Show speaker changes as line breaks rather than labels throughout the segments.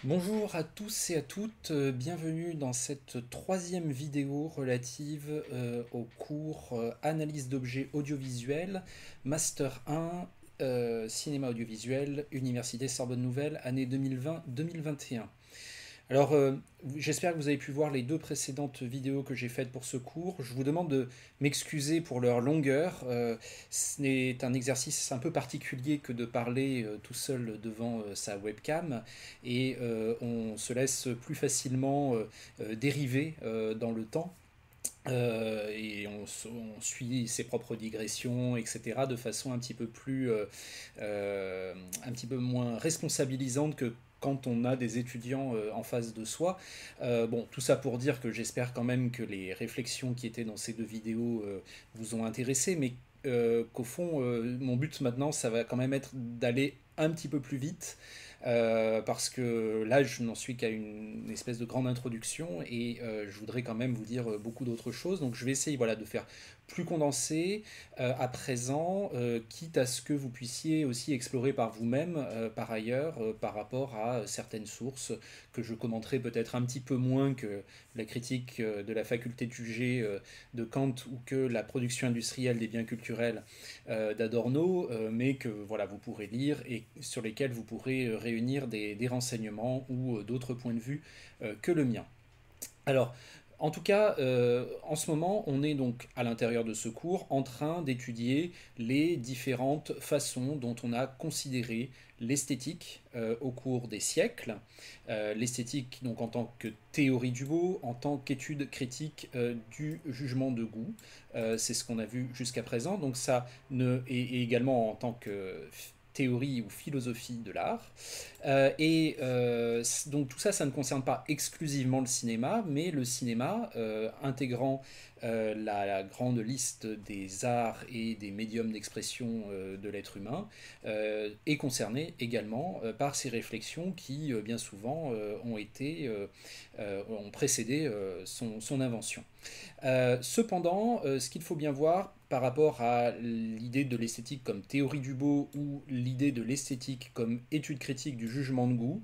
Bonjour à tous et à toutes, bienvenue dans cette troisième vidéo relative au cours Analyse d'objets audiovisuels, Master 1, Cinéma audiovisuel, Université Sorbonne Nouvelle, année 2020-2021. Alors, j'espère que vous avez pu voir les deux précédentes vidéos que j'ai faites pour ce cours. Je vous demande de m'excuser pour leur longueur. C'est un exercice un peu particulier que de parler tout seul devant sa webcam et on se laisse plus facilement dériver dans le temps. Et on suit ses propres digressions, etc., de façon un petit peu moins responsabilisante que quand on a des étudiants en face de soi. Bon, tout ça pour dire que j'espère quand même que les réflexions qui étaient dans ces deux vidéos vous ont intéressé, mais qu'au fond, mon but maintenant, ça va quand même être d'aller un petit peu plus vite. Parce que là, je n'en suis qu'à une espèce de grande introduction et je voudrais quand même vous dire beaucoup d'autres choses. Donc, je vais essayer, voilà, de faire plus condensé à présent, quitte à ce que vous puissiez aussi explorer par vous-même, par ailleurs, par rapport à certaines sources que je commenterai peut-être un petit peu moins que la critique de la faculté de juger de Kant ou que la production industrielle des biens culturels d'Adorno, mais que voilà, vous pourrez lire et sur lesquels vous pourrez réunir des renseignements ou d'autres points de vue que le mien. Alors, en tout cas, en ce moment, on est donc à l'intérieur de ce cours en train d'étudier les différentes façons dont on a considéré l'esthétique au cours des siècles. L'esthétique donc en tant que théorie du beau, en tant qu'étude critique du jugement de goût. C'est ce qu'on a vu jusqu'à présent. Donc ça et également en tant que théorie ou philosophie de l'art. Donc tout ça, ça ne concerne pas exclusivement le cinéma, mais le cinéma intégrant la grande liste des arts et des médiums d'expression de l'être humain est concerné également par ces réflexions qui bien souvent ont précédé son invention. Cependant, ce qu'il faut bien voir par rapport à l'idée de l'esthétique comme théorie du beau ou l'idée de l'esthétique comme étude critique du jugement de goût,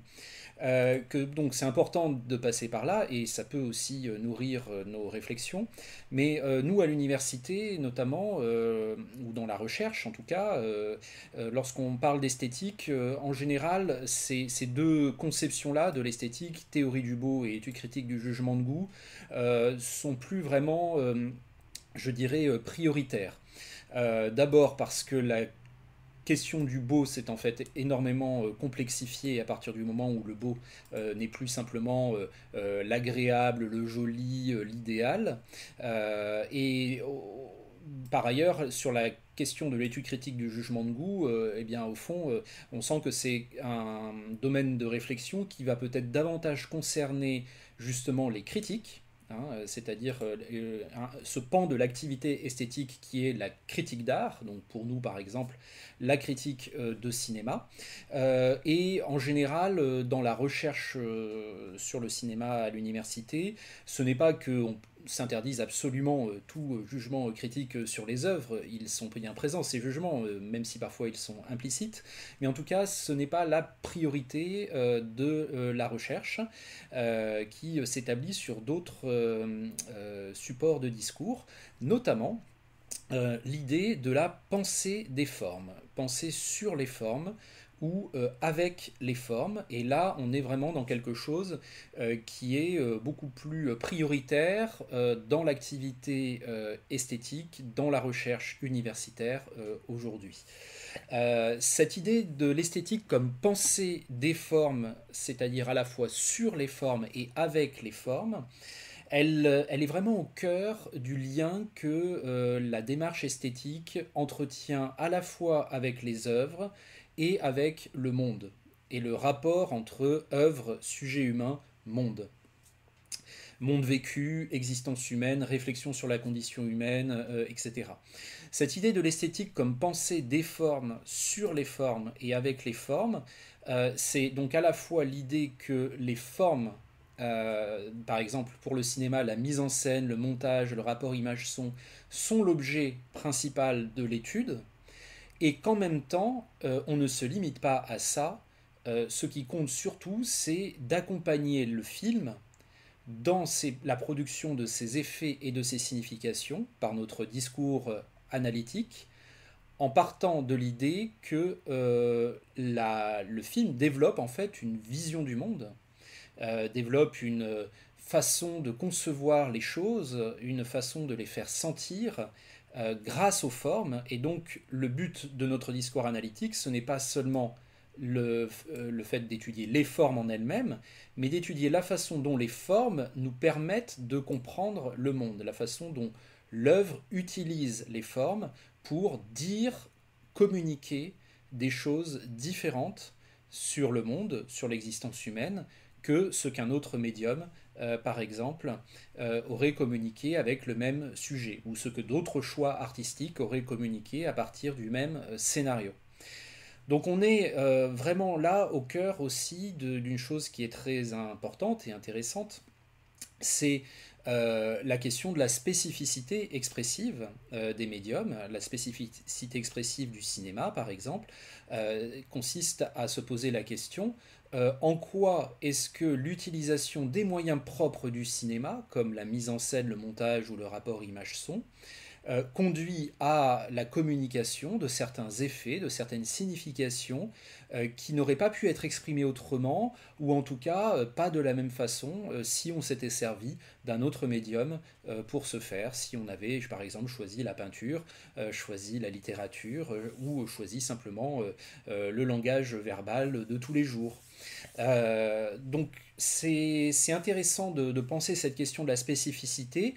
que donc c'est important de passer par là et ça peut aussi nourrir nos réflexions. Mais nous à l'université notamment, ou dans la recherche en tout cas, lorsqu'on parle d'esthétique, en général ces deux conceptions-là de l'esthétique, théorie du beau et étude critique du jugement de goût, sont plus vraiment, je dirais, prioritaires. D'abord parce que la question du beau s'est en fait énormément complexifiée à partir du moment où le beau n'est plus simplement l'agréable, le joli, l'idéal. Et par ailleurs, sur la question de l'étude critique du jugement de goût, eh bien, au fond, on sent que c'est un domaine de réflexion qui va peut-être davantage concerner justement les critiques, hein, c'est-à-dire ce pan de l'activité esthétique qui est la critique d'art, donc pour nous par exemple la critique de cinéma, et en général dans la recherche sur le cinéma à l'université, ce n'est pas qu'on s'interdisent absolument tout jugement critique sur les œuvres, ils sont bien présents ces jugements, même si parfois ils sont implicites, mais en tout cas ce n'est pas la priorité de la recherche qui s'établit sur d'autres supports de discours, notamment l'idée de la pensée des formes, penser sur les formes ou avec les formes. Et là, on est vraiment dans quelque chose qui est beaucoup plus prioritaire dans l'activité esthétique, dans la recherche universitaire aujourd'hui. Cette idée de l'esthétique comme pensée des formes, c'est-à-dire à la fois sur les formes et avec les formes, elle est vraiment au cœur du lien que la démarche esthétique entretient à la fois avec les œuvres et avec le monde, et le rapport entre œuvre, sujet humain, monde. Monde vécu, existence humaine, réflexion sur la condition humaine, etc. Cette idée de l'esthétique comme pensée des formes sur les formes et avec les formes, c'est donc à la fois l'idée que les formes, par exemple pour le cinéma, la mise en scène, le montage, le rapport image-son, sont l'objet principal de l'étude, et qu'en même temps, on ne se limite pas à ça ce qui compte surtout, c'est d'accompagner le film dans la production de ses effets et de ses significations par notre discours analytique, en partant de l'idée que le film développe en fait une vision du monde, développe une façon de concevoir les choses, une façon de les faire sentir grâce aux formes. Et donc le but de notre discours analytique, ce n'est pas seulement le fait d'étudier les formes en elles-mêmes, mais d'étudier la façon dont les formes nous permettent de comprendre le monde, la façon dont l'œuvre utilise les formes pour dire, communiquer des choses différentes sur le monde, sur l'existence humaine, que ce qu'un autre médium, par exemple, aurait communiqué avec le même sujet, ou ce que d'autres choix artistiques auraient communiqué à partir du même scénario. Donc on est vraiment là au cœur aussi d'une chose qui est très importante et intéressante, c'est la question de la spécificité expressive des médiums. La spécificité expressive du cinéma, par exemple, consiste à se poser la question en quoi est-ce que l'utilisation des moyens propres du cinéma, comme la mise en scène, le montage ou le rapport image-son, conduit à la communication de certains effets, de certaines significations qui n'auraient pas pu être exprimées autrement, ou en tout cas pas de la même façon si on s'était servi d'un autre médium pour ce faire, si on avait par exemple choisi la peinture, choisi la littérature ou choisi simplement le langage verbal de tous les jours. Donc c'est intéressant de penser cette question de la spécificité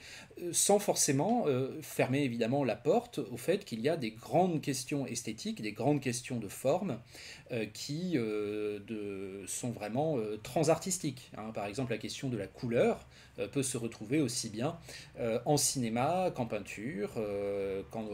sans forcément fermer évidemment la porte au fait qu'il y a des grandes questions esthétiques, des grandes questions de forme qui sont vraiment transartistiques, hein. Par exemple, la question de la couleur peut se retrouver aussi bien en cinéma qu'en peinture,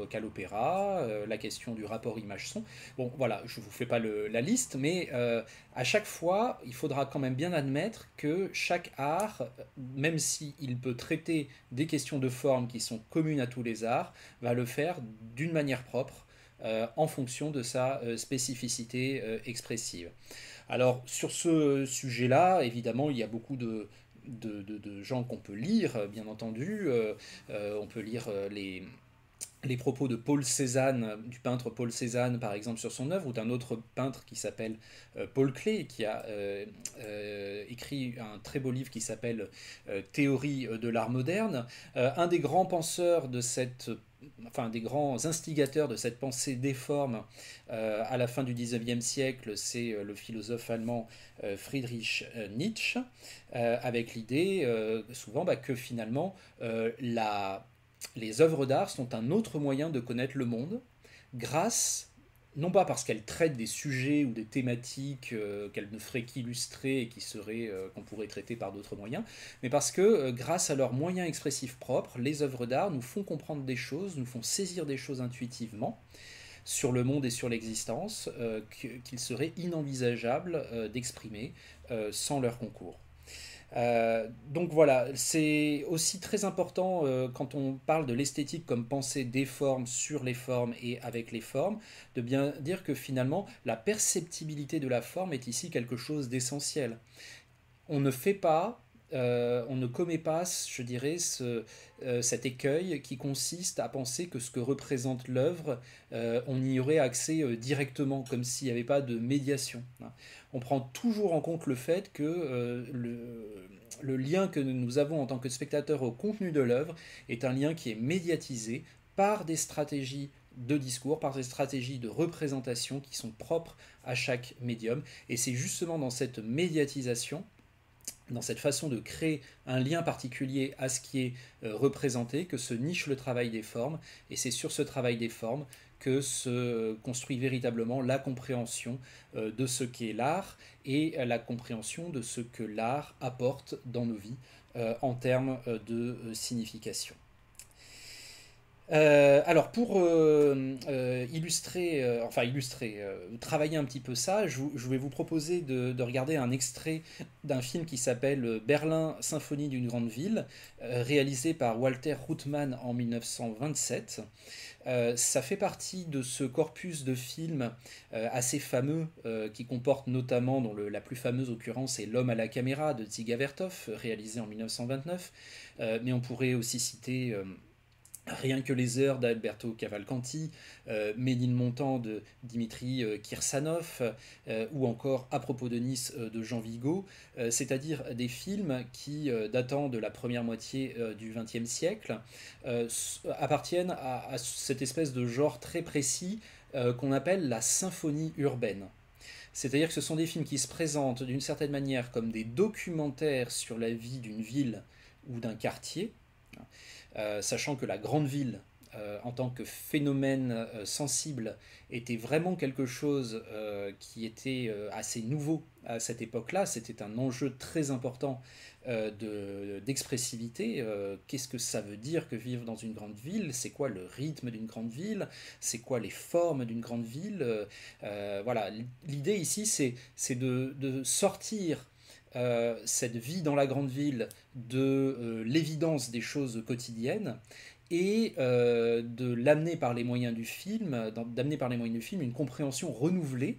qu'à l'opéra, la question du rapport image-son. Bon, voilà, je ne vous fais pas la liste, mais à chaque fois, il faudra quand même bien admettre que chaque art, même s'il peut traiter des questions de forme qui sont communes à tous les arts, va le faire d'une manière propre en fonction de sa spécificité expressive. Alors sur ce sujet-là, évidemment, il y a beaucoup de gens qu'on peut lire, bien entendu. On peut lire les propos de Paul Cézanne, du peintre Paul Cézanne par exemple sur son œuvre, ou d'un autre peintre qui s'appelle Paul Klee, qui a écrit un très beau livre qui s'appelle Théorie de l'art moderne. Un des grands penseurs de enfin des grands instigateurs de cette pensée déforme à la fin du 19e siècle, c'est le philosophe allemand Friedrich Nietzsche, avec l'idée souvent que finalement les œuvres d'art sont un autre moyen de connaître le monde, grâce, non pas parce qu'elles traitent des sujets ou des thématiques qu'elles ne feraient qu'illustrer et qu'on pourrait traiter par d'autres moyens, mais parce que grâce à leurs moyens expressifs propres, les œuvres d'art nous font comprendre des choses, nous font saisir des choses intuitivement sur le monde et sur l'existence qu'il serait inenvisageable d'exprimer sans leur concours. Donc voilà, c'est aussi très important quand on parle de l'esthétique comme pensée des formes sur les formes et avec les formes, de bien dire que finalement la perceptibilité de la forme est ici quelque chose d'essentiel. On ne fait pas, on ne commet pas, je dirais, cet écueil qui consiste à penser que ce que représente l'œuvre, on y aurait accès directement, comme s'il n'y avait pas de médiation, hein. On prend toujours en compte le fait que le lien que nous avons en tant que spectateur au contenu de l'œuvre est un lien qui est médiatisé par des stratégies de discours, par des stratégies de représentation qui sont propres à chaque médium. Et c'est justement dans cette médiatisation, dans cette façon de créer un lien particulier à ce qui est représenté, que se niche le travail des formes, et c'est sur ce travail des formes que se construit véritablement la compréhension de ce qu'est l'art et la compréhension de ce que l'art apporte dans nos vies en termes de signification. Alors pour travailler un petit peu ça, je vais vous proposer de regarder un extrait d'un film qui s'appelle Berlin, Symphonie d'une grande ville, réalisé par Walter Ruttmann en 1927. Ça fait partie de ce corpus de films assez fameux qui comporte notamment, dont la plus fameuse occurrence est L'homme à la caméra de Dziga Vertov, réalisé en 1929. Mais on pourrait aussi citer Rien que les heures d'Alberto Cavalcanti, Ménil Montant de Dimitri Kirsanov, ou encore À propos de Nice de Jean Vigo, c'est-à-dire des films qui, datant de la première moitié du XXe siècle, appartiennent à cette espèce de genre très précis qu'on appelle la symphonie urbaine. C'est-à-dire que ce sont des films qui se présentent d'une certaine manière comme des documentaires sur la vie d'une ville ou d'un quartier, sachant que la grande ville, en tant que phénomène sensible, était vraiment quelque chose assez nouveau à cette époque-là. C'était un enjeu très important d'expressivité. Qu'est-ce que ça veut dire que vivre dans une grande ville? C'est quoi le rythme d'une grande ville? C'est quoi les formes d'une grande ville? Voilà, l'idée ici, c'est de sortir cette vie dans la grande ville de l'évidence des choses quotidiennes et de l'amener par les moyens du film, d'amener par les moyens du film une compréhension renouvelée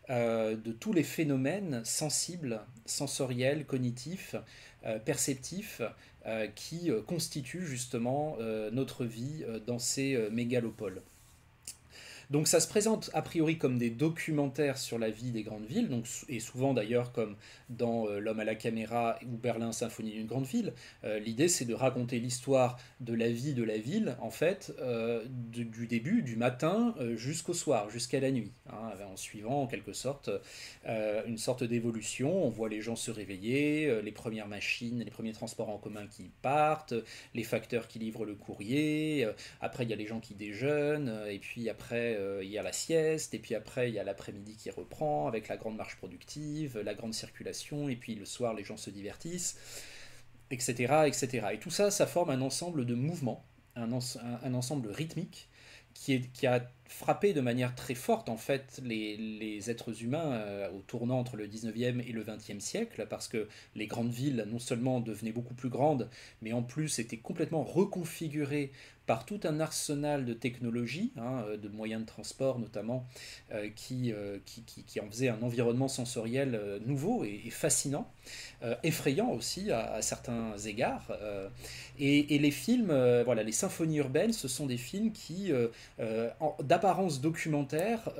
de tous les phénomènes sensibles, sensoriels, cognitifs, perceptifs, qui constituent justement notre vie dans ces mégalopoles. Donc ça se présente a priori comme des documentaires sur la vie des grandes villes, donc, et souvent d'ailleurs comme dans L'homme à la caméra ou Berlin, Symphonie d'une grande ville. L'idée c'est de raconter l'histoire de la vie de la ville, en fait, du début, du matin jusqu'au soir, jusqu'à la nuit, hein, en suivant en quelque sorte une sorte d'évolution. On voit les gens se réveiller, les premières machines, les premiers transports en commun qui partent, les facteurs qui livrent le courrier, après il y a les gens qui déjeunent, et puis après il y a la sieste, et puis après il y a l'après-midi qui reprend avec la grande marche productive, la grande circulation, et puis le soir les gens se divertissent, etc. etc. Et tout ça, ça forme un ensemble de mouvements, un ensemble rythmique qui a frappé de manière très forte en fait les êtres humains au tournant entre le 19e et le 20e siècle, parce que les grandes villes non seulement devenaient beaucoup plus grandes, mais en plus étaient complètement reconfigurées par tout un arsenal de technologies, hein, de moyens de transport notamment, qui en faisaient un environnement sensoriel nouveau et fascinant, effrayant aussi à certains égards. Et les films, voilà, les symphonies urbaines, ce sont des films qui, d'apparence documentaire,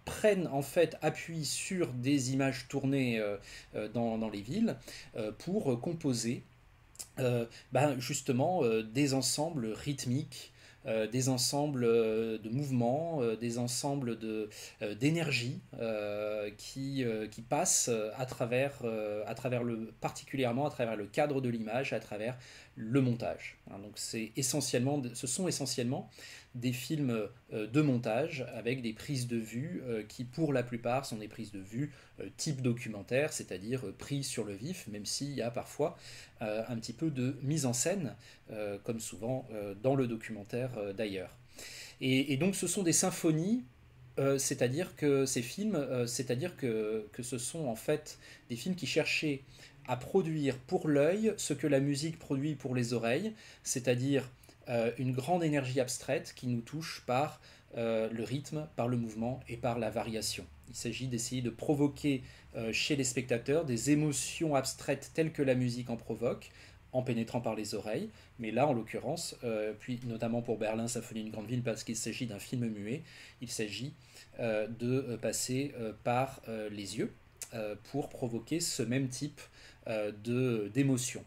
prennent en fait appui sur des images tournées dans les villes pour composer justement des ensembles rythmiques, des ensembles de mouvements, des ensembles d'énergie qui passent particulièrement à travers le cadre de l'image, à travers le montage. Hein. Donc ce sont essentiellement des films de montage avec des prises de vue qui pour la plupart sont des prises de vue type documentaire, c'est-à-dire prises sur le vif, même s'il y a parfois un petit peu de mise en scène, comme souvent dans le documentaire d'ailleurs. Et donc ce sont des symphonies, c'est-à-dire que ces films, c'est-à-dire que ce sont en fait des films qui cherchaient à produire pour l'œil ce que la musique produit pour les oreilles, c'est-à-dire une grande énergie abstraite qui nous touche par le rythme, par le mouvement et par la variation. Il s'agit d'essayer de provoquer chez les spectateurs des émotions abstraites telles que la musique en provoque, en pénétrant par les oreilles, mais là en l'occurrence, puis notamment pour Berlin, Symphonie d'une grande ville, parce qu'il s'agit d'un film muet, il s'agit de passer par les yeux pour provoquer ce même type d'émotion.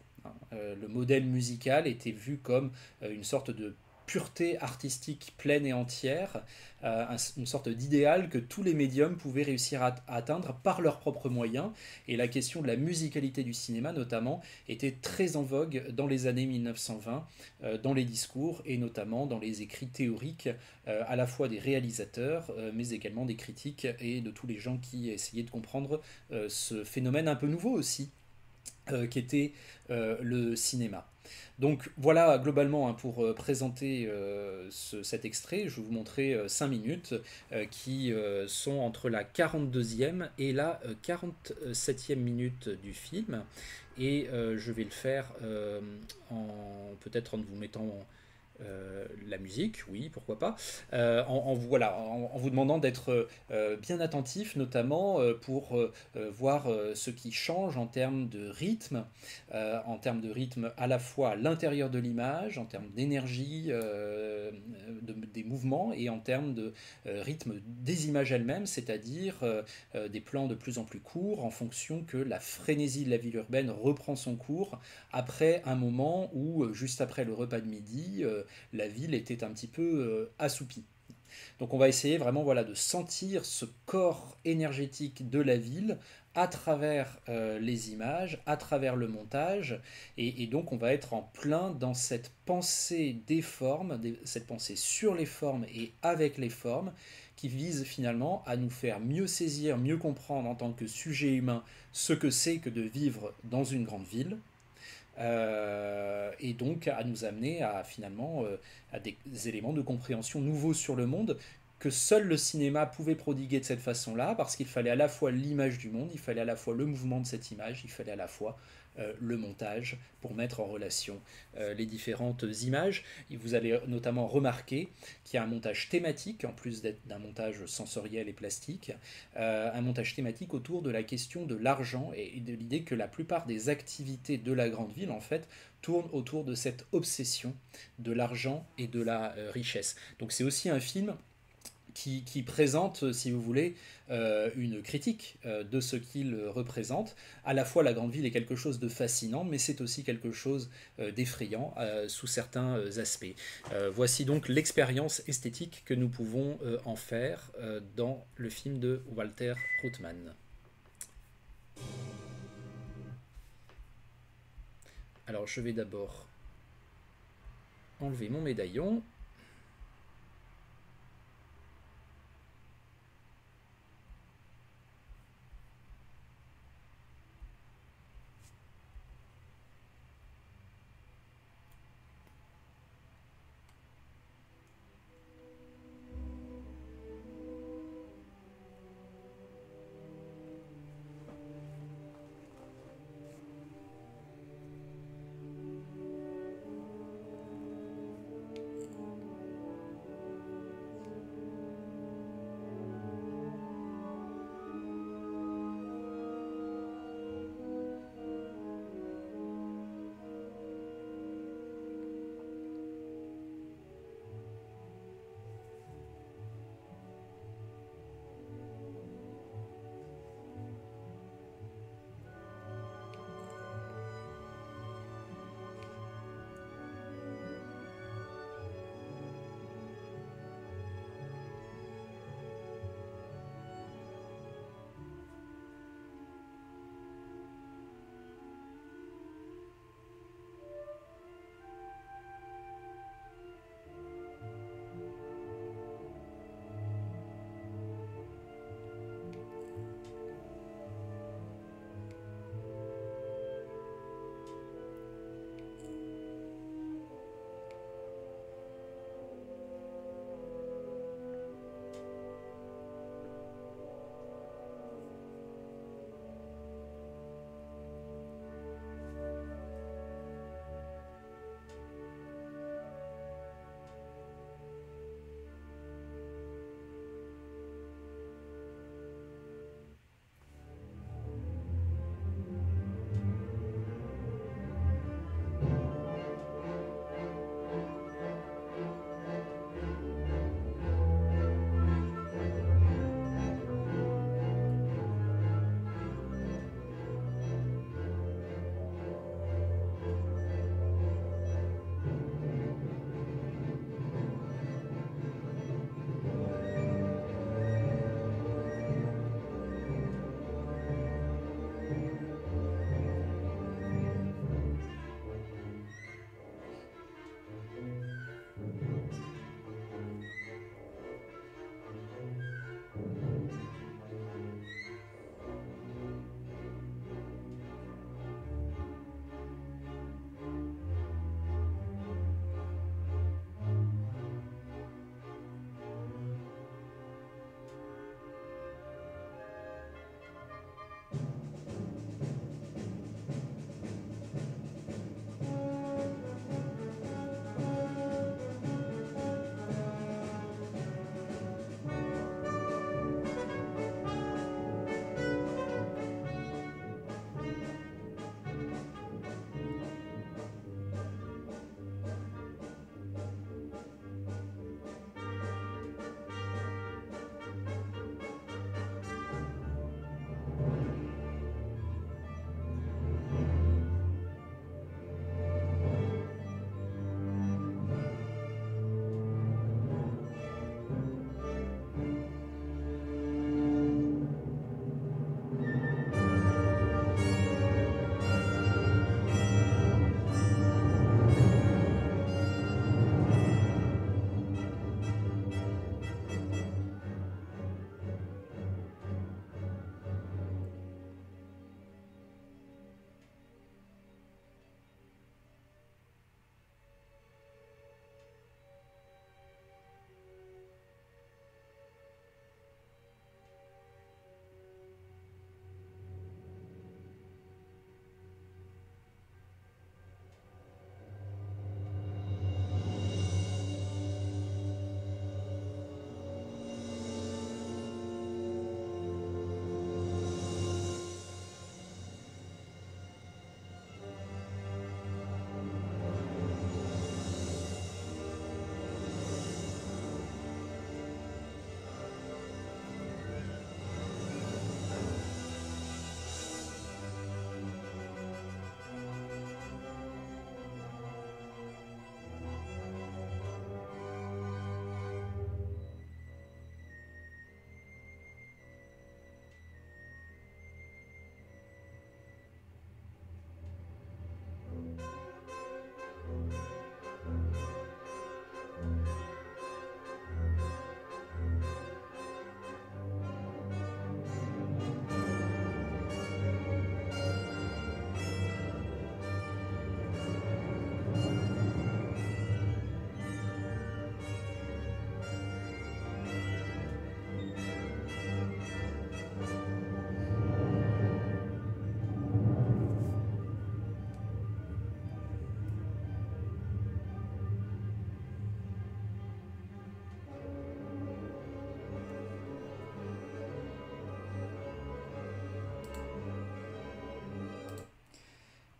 Le modèle musical était vu comme une sorte de pureté artistique pleine et entière, une sorte d'idéal que tous les médiums pouvaient réussir à atteindre par leurs propres moyens. Et la question de la musicalité du cinéma, notamment, était très en vogue dans les années 1920, dans les discours et notamment dans les écrits théoriques, à la fois des réalisateurs, mais également des critiques et de tous les gens qui essayaient de comprendre ce phénomène un peu nouveau aussi qu'était le cinéma. Donc voilà globalement hein, pour présenter cet extrait, je vais vous montrer 5 minutes qui sont entre la 42e et la 47e minute du film. Et je vais le faire peut-être en vous mettant la musique, oui, pourquoi pas, voilà, en vous demandant d'être bien attentif, notamment pour voir ce qui change en termes de rythme à la fois à l'intérieur de l'image, en termes d'énergie des mouvements et en termes de rythme des images elles-mêmes, c'est-à-dire des plans de plus en plus courts en fonction que la frénésie de la ville urbaine reprend son cours après un moment où, juste après le repas de midi, la ville était un petit peu assoupie. Donc on va essayer vraiment voilà, de sentir ce corps énergétique de la ville à travers les images, à travers le montage, et donc on va être en plein dans cette pensée des formes, cette pensée sur les formes et avec les formes, qui vise finalement à nous faire mieux saisir, mieux comprendre en tant que sujet humain ce que c'est que de vivre dans une grande ville, et donc à nous amener à finalement à des éléments de compréhension nouveaux sur le monde que seul le cinéma pouvait prodiguer de cette façon-là, parce qu'il fallait à la fois l'image du monde, il fallait à la fois le mouvement de cette image, il fallait à la fois le montage pour mettre en relation les différentes images. Et vous allez notamment remarquer qu'il y a un montage thématique, en plus d'un montage sensoriel et plastique, un montage thématique autour de la question de l'argent et de l'idée que la plupart des activités de la grande ville, en fait, tournent autour de cette obsession de l'argent et de la richesse. Donc c'est aussi un film qui présente, si vous voulez, une critique de ce qu'il représente. À la fois, la grande ville est quelque chose de fascinant, mais c'est aussi quelque chose d'effrayant sous certains aspects. Voici donc l'expérience esthétique que nous pouvons en faire dans le film de Walter Ruttmann. Alors, je vais d'abord enlever mon médaillon.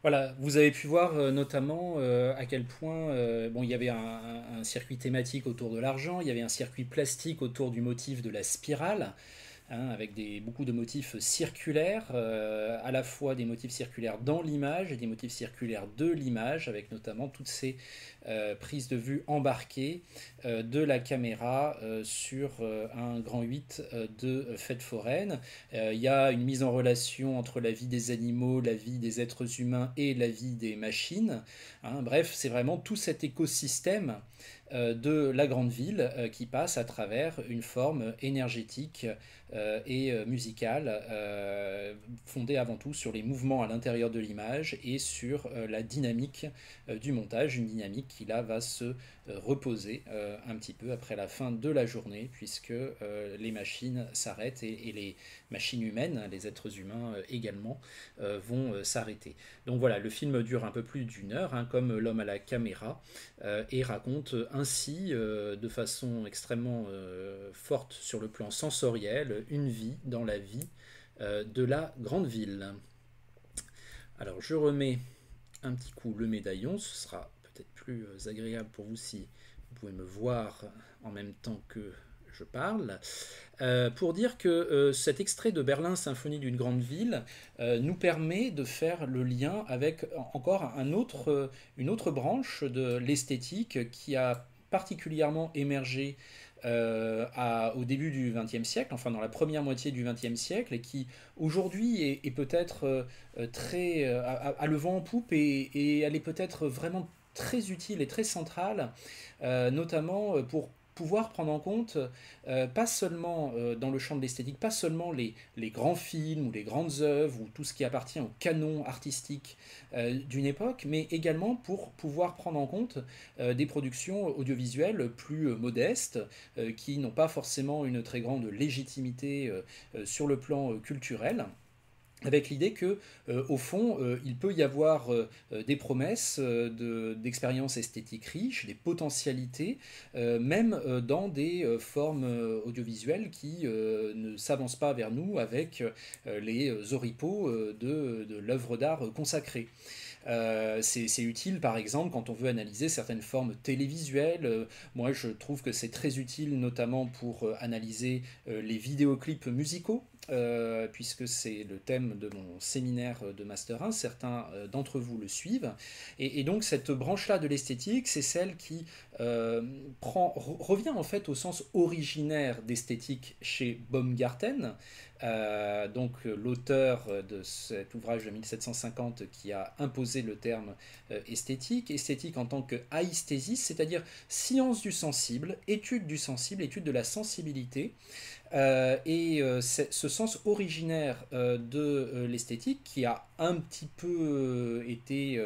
Voilà, vous avez pu voir notamment à quel point bon, il y avait un circuit thématique autour de l'argent, il y avait un circuit plastique autour du motif de la spirale, hein, avec beaucoup de motifs circulaires, à la fois des motifs circulaires dans l'image et des motifs circulaires de l'image, avec notamment toutes ces prises de vue embarquées de la caméra sur un grand 8 de fête foraine. Il y a une mise en relation entre la vie des animaux, la vie des êtres humains et la vie des machines. Hein. Bref, c'est vraiment tout cet écosystème de la grande ville qui passe à travers une forme énergétique et musicale fondée avant tout sur les mouvements à l'intérieur de l'image et sur la dynamique du montage, une dynamique qui là va se reposer un petit peu après la fin de la journée puisque les machines s'arrêtent et les machines humaines, les êtres humains également, vont s'arrêter. Donc voilà, le film dure un peu plus d'1 heure, hein, comme L'homme à la caméra, et raconte ainsi, de façon extrêmement forte sur le plan sensoriel, une vie dans la vie de la grande ville. Alors je remets un petit coup le médaillon, ce sera peut-être plus agréable pour vous si vous pouvez me voir en même temps que je parle, pour dire que cet extrait de Berlin, Symphonie d'une grande ville, nous permet de faire le lien avec encore une autre branche de l'esthétique qui a particulièrement émergé au début du XXe siècle, enfin dans la première moitié du XXe siècle, et qui aujourd'hui est peut-être très à le vent en poupe et elle est peut-être vraiment très utile et très centrale, notamment pour pouvoir prendre en compte, pas seulement dans le champ de l'esthétique, pas seulement les grands films ou les grandes œuvres ou tout ce qui appartient au canon artistique d'une époque, mais également pour pouvoir prendre en compte des productions audiovisuelles plus modestes, qui n'ont pas forcément une très grande légitimité sur le plan culturel, avec l'idée que, au fond, il peut y avoir des promesses d'expériences esthétiques riches, des potentialités, même dans des formes audiovisuelles qui ne s'avancent pas vers nous avec les oripeaux de l'œuvre d'art consacrée. C'est utile par exemple quand on veut analyser certaines formes télévisuelles. Moi je trouve que c'est très utile notamment pour analyser les vidéoclips musicaux. Puisque c'est le thème de mon séminaire de Master 1, certains d'entre vous le suivent. Et donc cette branche-là de l'esthétique, c'est celle qui revient en fait au sens originaire d'esthétique chez Baumgarten, donc l'auteur de cet ouvrage de 1750 qui a imposé le terme esthétique, esthétique en tant que aïsthésis, c'est-à-dire science du sensible, étude de la sensibilité, ce sens originaire de l'esthétique qui a un petit peu été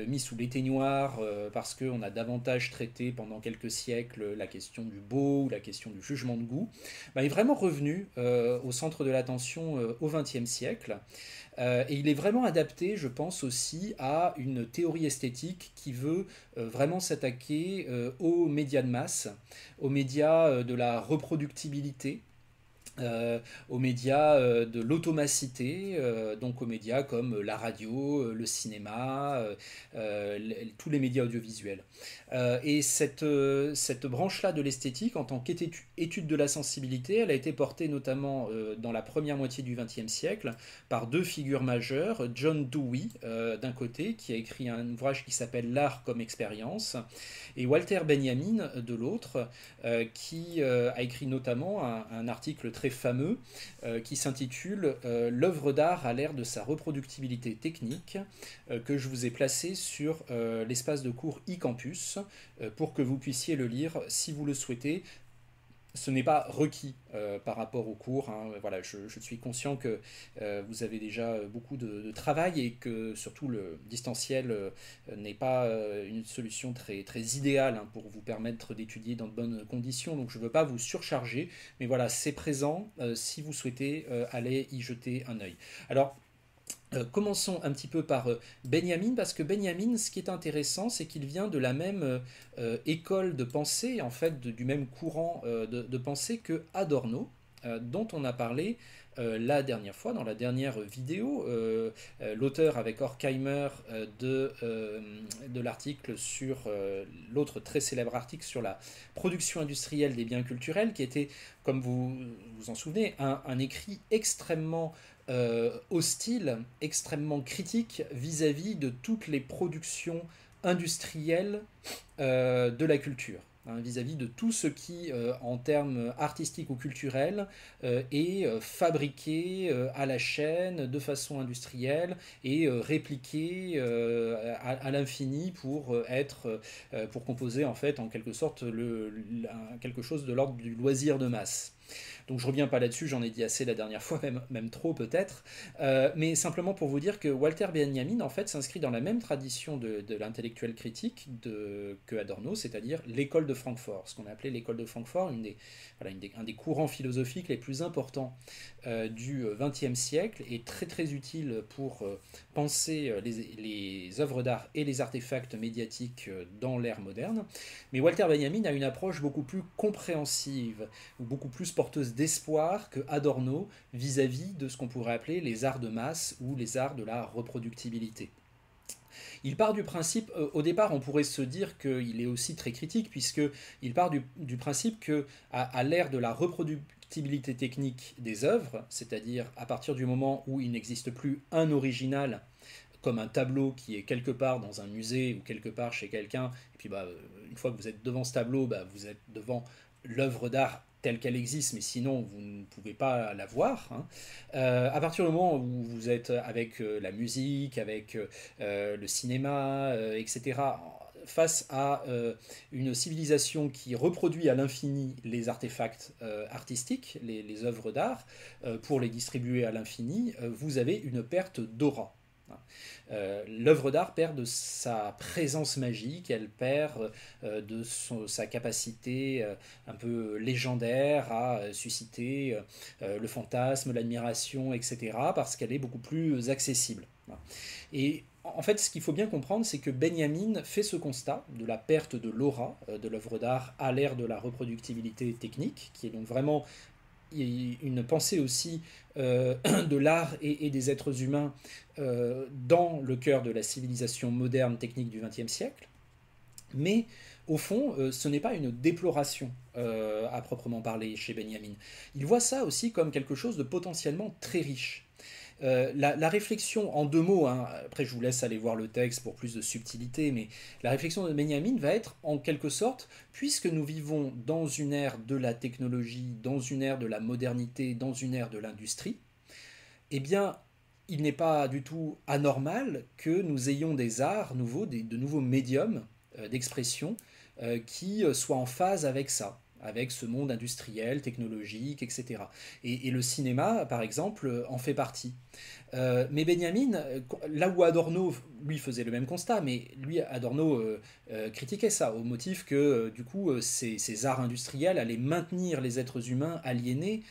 mis sous l'éteignoir parce qu'on a davantage traité pendant quelques siècles la question du beau ou la question du jugement de goût, bah, est vraiment revenu au centre de l'attention au XXe siècle. Et il est vraiment adapté, je pense aussi, à une théorie esthétique qui veut vraiment s'attaquer aux médias de masse, aux médias de la reproductibilité, aux médias de l'automacité, donc aux médias comme la radio, le cinéma, tous les médias audiovisuels. Et cette branche-là de l'esthétique, en tant qu'étude de la sensibilité, elle a été portée notamment dans la première moitié du XXe siècle par deux figures majeures, John Dewey d'un côté, qui a écrit un ouvrage qui s'appelle L'art comme expérience, et Walter Benjamin de l'autre, qui a écrit notamment un article très fameux qui s'intitule L'œuvre d'art à l'ère de sa reproductibilité technique, que je vous ai placé sur l'espace de cours e-campus pour que vous puissiez le lire si vous le souhaitez. Ce n'est pas requis par rapport au cours. Hein. Voilà, je suis conscient que vous avez déjà beaucoup de travail et que surtout le distanciel n'est pas une solution très idéale, hein, pour vous permettre d'étudier dans de bonnes conditions. Donc je ne veux pas vous surcharger, mais voilà, c'est présent si vous souhaitez aller y jeter un œil. Alors, commençons un petit peu par Benjamin, parce que Benjamin, ce qui est intéressant, c'est qu'il vient de la même école de pensée, en fait, du même courant de pensée que Adorno, dont on a parlé la dernière fois, dans la dernière vidéo, l'auteur avec Horkheimer de l'article sur l'autre très célèbre article sur la production industrielle des biens culturels, qui était, comme vous vous en souvenez, un écrit extrêmement hostile, extrêmement critique vis-à-vis de toutes les productions industrielles de la culture, hein, vis-à-vis de tout ce qui, en termes artistiques ou culturels, est fabriqué à la chaîne de façon industrielle et répliqué à l'infini pour composer en fait en quelque sorte quelque chose de l'ordre du loisir de masse. Donc je reviens pas là-dessus, j'en ai dit assez la dernière fois, même trop peut-être, mais simplement pour vous dire que Walter Benjamin en fait s'inscrit dans la même tradition de l'intellectuel critique que Adorno, c'est-à-dire l'école de Francfort, ce qu'on a appelé l'école de Francfort, un des courants philosophiques les plus importants du XXe siècle et très très utile pour penser les œuvres d'art et les artefacts médiatiques dans l'ère moderne. Mais Walter Benjamin a une approche beaucoup plus compréhensive, ou beaucoup plus porteuse d'espoir que Adorno vis-à-vis de ce qu'on pourrait appeler les arts de masse ou les arts de la reproductibilité. Il part du principe, au départ on pourrait se dire qu'il est aussi très critique, puisqu'il part du principe qu'à l'ère de la reproductibilité technique des œuvres, c'est-à-dire à partir du moment où il n'existe plus un original, comme un tableau qui est quelque part dans un musée ou quelque part chez quelqu'un, et puis une fois que vous êtes devant ce tableau, vous êtes devant l'œuvre d'art telle qu'elle existe, mais sinon vous ne pouvez pas la voir, hein. À partir du moment où vous êtes avec la musique, avec le cinéma, etc., face à une civilisation qui reproduit à l'infini les artefacts artistiques, les œuvres d'art, pour les distribuer à l'infini, vous avez une perte d'aura. L'œuvre d'art perd de sa présence magique, elle perd sa capacité un peu légendaire à susciter le fantasme, l'admiration, etc., parce qu'elle est beaucoup plus accessible. Et en fait, ce qu'il faut bien comprendre, c'est que Benjamin fait ce constat de la perte de l'aura de l'œuvre d'art à l'ère de la reproductibilité technique, qui est donc vraiment une pensée aussi de l'art et des êtres humains dans le cœur de la civilisation moderne technique du XXe siècle. Mais au fond, ce n'est pas une déploration à proprement parler chez Benjamin. Il voit ça aussi comme quelque chose de potentiellement très riche. La réflexion, en deux mots, hein, après je vous laisse aller voir le texte pour plus de subtilité, mais la réflexion de Benjamin va être en quelque sorte, puisque nous vivons dans une ère de la technologie, dans une ère de la modernité, dans une ère de l'industrie, eh bien, il n'est pas du tout anormal que nous ayons des arts nouveaux, de nouveaux médiums d'expression qui soient en phase avec ça, avec ce monde industriel, technologique, etc. Et le cinéma, par exemple, en fait partie. Mais Benjamin, là où Adorno, lui, faisait le même constat, mais lui, Adorno critiquait ça, au motif que, du coup, ces arts industriels allaient maintenir les êtres humains aliénés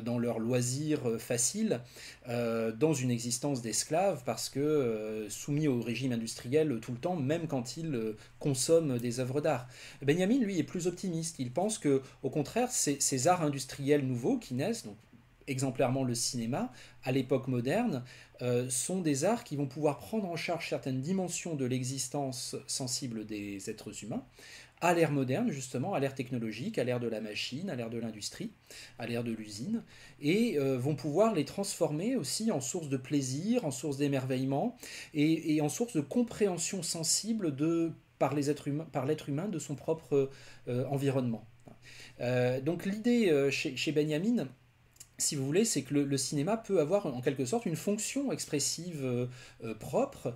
dans leur loisir facile, dans une existence d'esclaves, parce que soumis au régime industriel tout le temps, même quand ils consomment des œuvres d'art. Benjamin, lui, est plus optimiste. Il pense que, au contraire, ces arts industriels nouveaux qui naissent, donc exemplairement le cinéma, à l'époque moderne, sont des arts qui vont pouvoir prendre en charge certaines dimensions de l'existence sensible des êtres humains, à l'ère moderne, justement, à l'ère technologique, à l'ère de la machine, à l'ère de l'industrie, à l'ère de l'usine, et vont pouvoir les transformer aussi en source de plaisir, en source d'émerveillement, et en source de compréhension sensible par l'être humain de son propre environnement. Donc l'idée chez Benjamin, si vous voulez, c'est que le cinéma peut avoir en quelque sorte une fonction expressive propre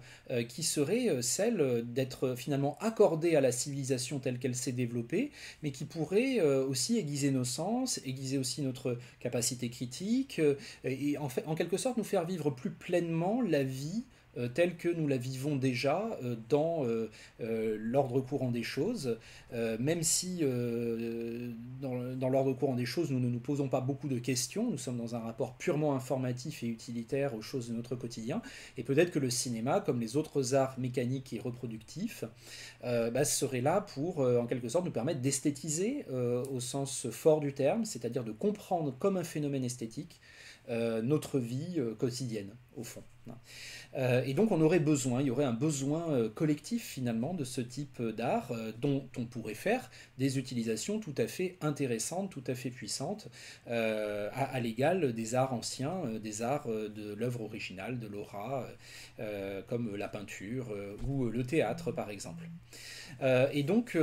qui serait celle d'être finalement accordée à la civilisation telle qu'elle s'est développée, mais qui pourrait aussi aiguiser nos sens, aiguiser aussi notre capacité critique, et en fait, en quelque sorte nous faire vivre plus pleinement la vie telle que nous la vivons déjà dans l'ordre courant des choses, même si dans l'ordre courant des choses, nous ne nous posons pas beaucoup de questions, nous sommes dans un rapport purement informatif et utilitaire aux choses de notre quotidien, et peut-être que le cinéma, comme les autres arts mécaniques et reproductifs, serait là pour, en quelque sorte, nous permettre d'esthétiser au sens fort du terme, c'est-à-dire de comprendre comme un phénomène esthétique notre vie quotidienne, au fond. Et donc il y aurait un besoin collectif finalement de ce type d'art dont on pourrait faire des utilisations tout à fait intéressantes, tout à fait puissantes, à l'égal des arts anciens, des arts de l'œuvre originale, de l'aura, comme la peinture ou le théâtre par exemple. Et donc,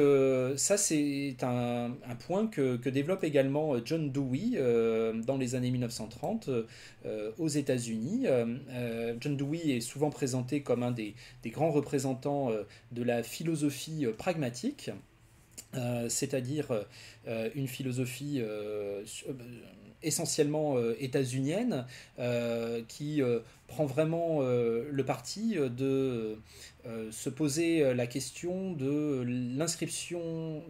ça, c'est un point que développe également John Dewey dans les années 1930 aux États-Unis. John Dewey est souvent présenté comme un des grands représentants de la philosophie pragmatique, c'est-à-dire une philosophie essentiellement états-unienne qui prend vraiment le parti de se poser la question de l'inscription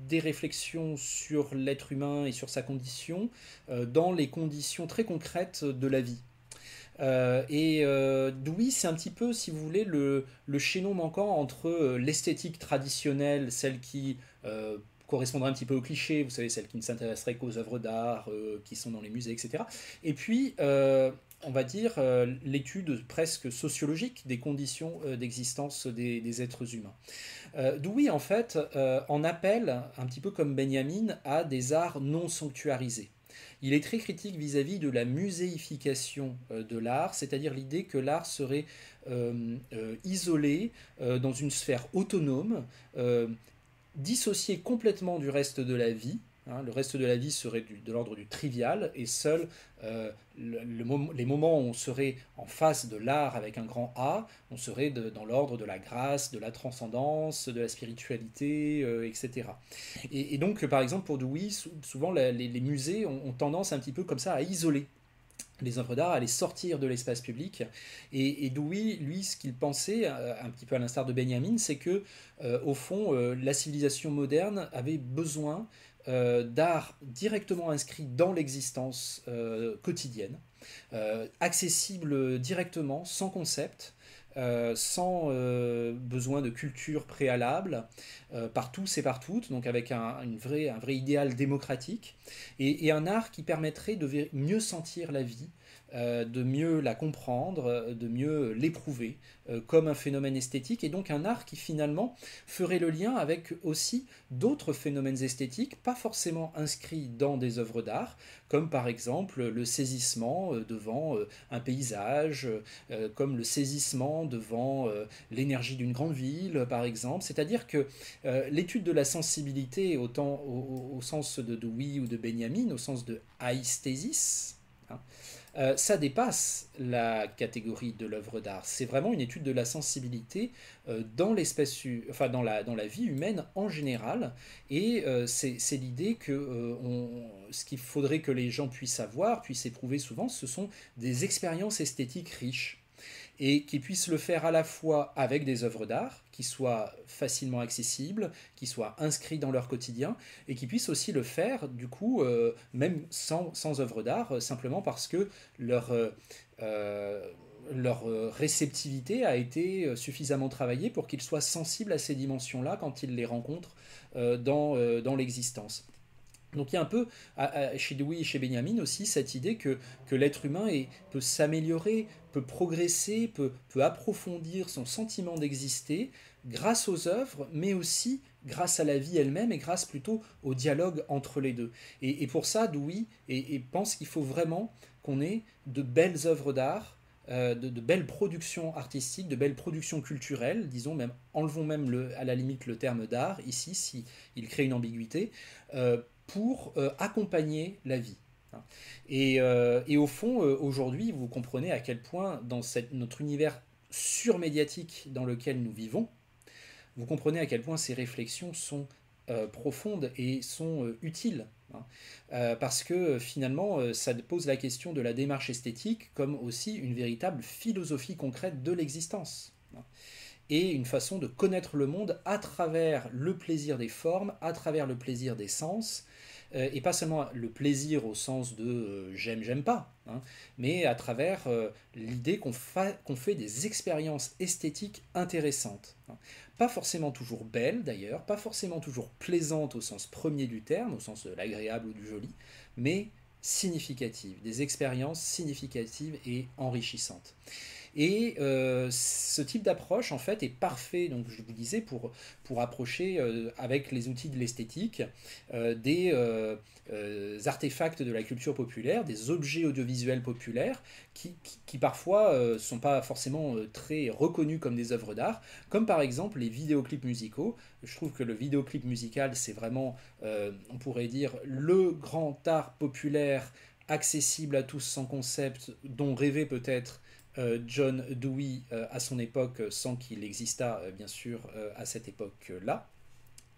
des réflexions sur l'être humain et sur sa condition dans les conditions très concrètes de la vie. Dewey, c'est un petit peu, si vous voulez, le chaînon manquant entre l'esthétique traditionnelle, celle qui correspondrait un petit peu au cliché, vous savez, celle qui ne s'intéresserait qu'aux œuvres d'art qui sont dans les musées, etc. Et puis, on va dire, l'étude presque sociologique des conditions d'existence des êtres humains. Dewey, en fait, en appelle, un petit peu comme Benjamin, à des arts non sanctuarisés. Il est très critique vis-à-vis de la muséification de l'art, c'est-à-dire l'idée que l'art serait isolé dans une sphère autonome, dissocié complètement du reste de la vie. Hein, le reste de la vie serait de l'ordre du trivial et seuls les moments où on serait en face de l'art avec un grand A, on serait dans l'ordre de la grâce, de la transcendance, de la spiritualité, etc. Et donc, par exemple, pour Dewey, souvent les musées ont tendance un petit peu comme ça à isoler les œuvres d'art, à les sortir de l'espace public. Et Dewey, lui, ce qu'il pensait, un petit peu à l'instar de Benjamin, c'est que, au fond, la civilisation moderne avait besoin d'art directement inscrit dans l'existence quotidienne, accessible directement, sans concept, sans besoin de culture préalable, par tous et par toutes, donc avec un vrai idéal démocratique, et un art qui permettrait de mieux sentir la vie, de mieux la comprendre, de mieux l'éprouver comme un phénomène esthétique, et donc un art qui finalement ferait le lien avec aussi d'autres phénomènes esthétiques, pas forcément inscrits dans des œuvres d'art, comme par exemple le saisissement devant un paysage, comme le saisissement devant l'énergie d'une grande ville, par exemple. C'est-à-dire que l'étude de la sensibilité, autant au sens de Dewey ou de Benjamin, au sens de aïsthésis, hein, ça dépasse la catégorie de l'œuvre d'art. C'est vraiment une étude de la sensibilité dans enfin dans la vie humaine en général. Et c'est l'idée que ce qu'il faudrait que les gens puissent avoir, puissent éprouver souvent, ce sont des expériences esthétiques riches et qui puissent le faire à la fois avec des œuvres d'art qui soient facilement accessibles, qui soient inscrites dans leur quotidien, et qui puissent aussi le faire, du coup, même sans œuvres d'art, simplement parce que euh, leur réceptivité a été suffisamment travaillée pour qu'ils soient sensibles à ces dimensions-là quand ils les rencontrent dans l'existence. Donc il y a un peu, chez Dewey et chez Benjamin aussi, cette idée que l'être humain peut s'améliorer, peut progresser, peut approfondir son sentiment d'exister grâce aux œuvres, mais aussi grâce à la vie elle-même et grâce plutôt au dialogue entre les deux. Et pour ça, Dewey pense qu'il faut vraiment qu'on ait de belles œuvres d'art, de belles productions artistiques, de belles productions culturelles, disons même, enlevons même à la limite le terme d'art, ici, si il crée une ambiguïté, pour accompagner la vie. Et au fond, aujourd'hui, vous comprenez à quel point, dans notre univers surmédiatique dans lequel nous vivons, vous comprenez à quel point ces réflexions sont profondes et sont utiles. Hein. Parce que finalement, ça pose la question de la démarche esthétique comme aussi une véritable philosophie concrète de l'existence. Hein. Et une façon de connaître le monde à travers le plaisir des formes, à travers le plaisir des sens, et pas seulement le plaisir au sens de j'aime, j'aime pas, hein, mais à travers l'idée qu'on fait des expériences esthétiques intéressantes. Hein. Pas forcément toujours belles d'ailleurs, pas forcément toujours plaisantes au sens premier du terme, au sens de l'agréable ou du joli, mais significatives, des expériences significatives et enrichissantes. Et ce type d'approche, en fait, est parfait, donc je vous disais, pour approcher avec les outils de l'esthétique des artefacts de la culture populaire, des objets audiovisuels populaires qui parfois ne sont pas forcément très reconnus comme des œuvres d'art, comme par exemple les vidéoclips musicaux. Je trouve que le vidéoclip musical, c'est vraiment, on pourrait dire, le grand art populaire accessible à tous sans concept, dont rêvait peut-être John Dewey à son époque, sans qu'il existât bien sûr à cette époque-là.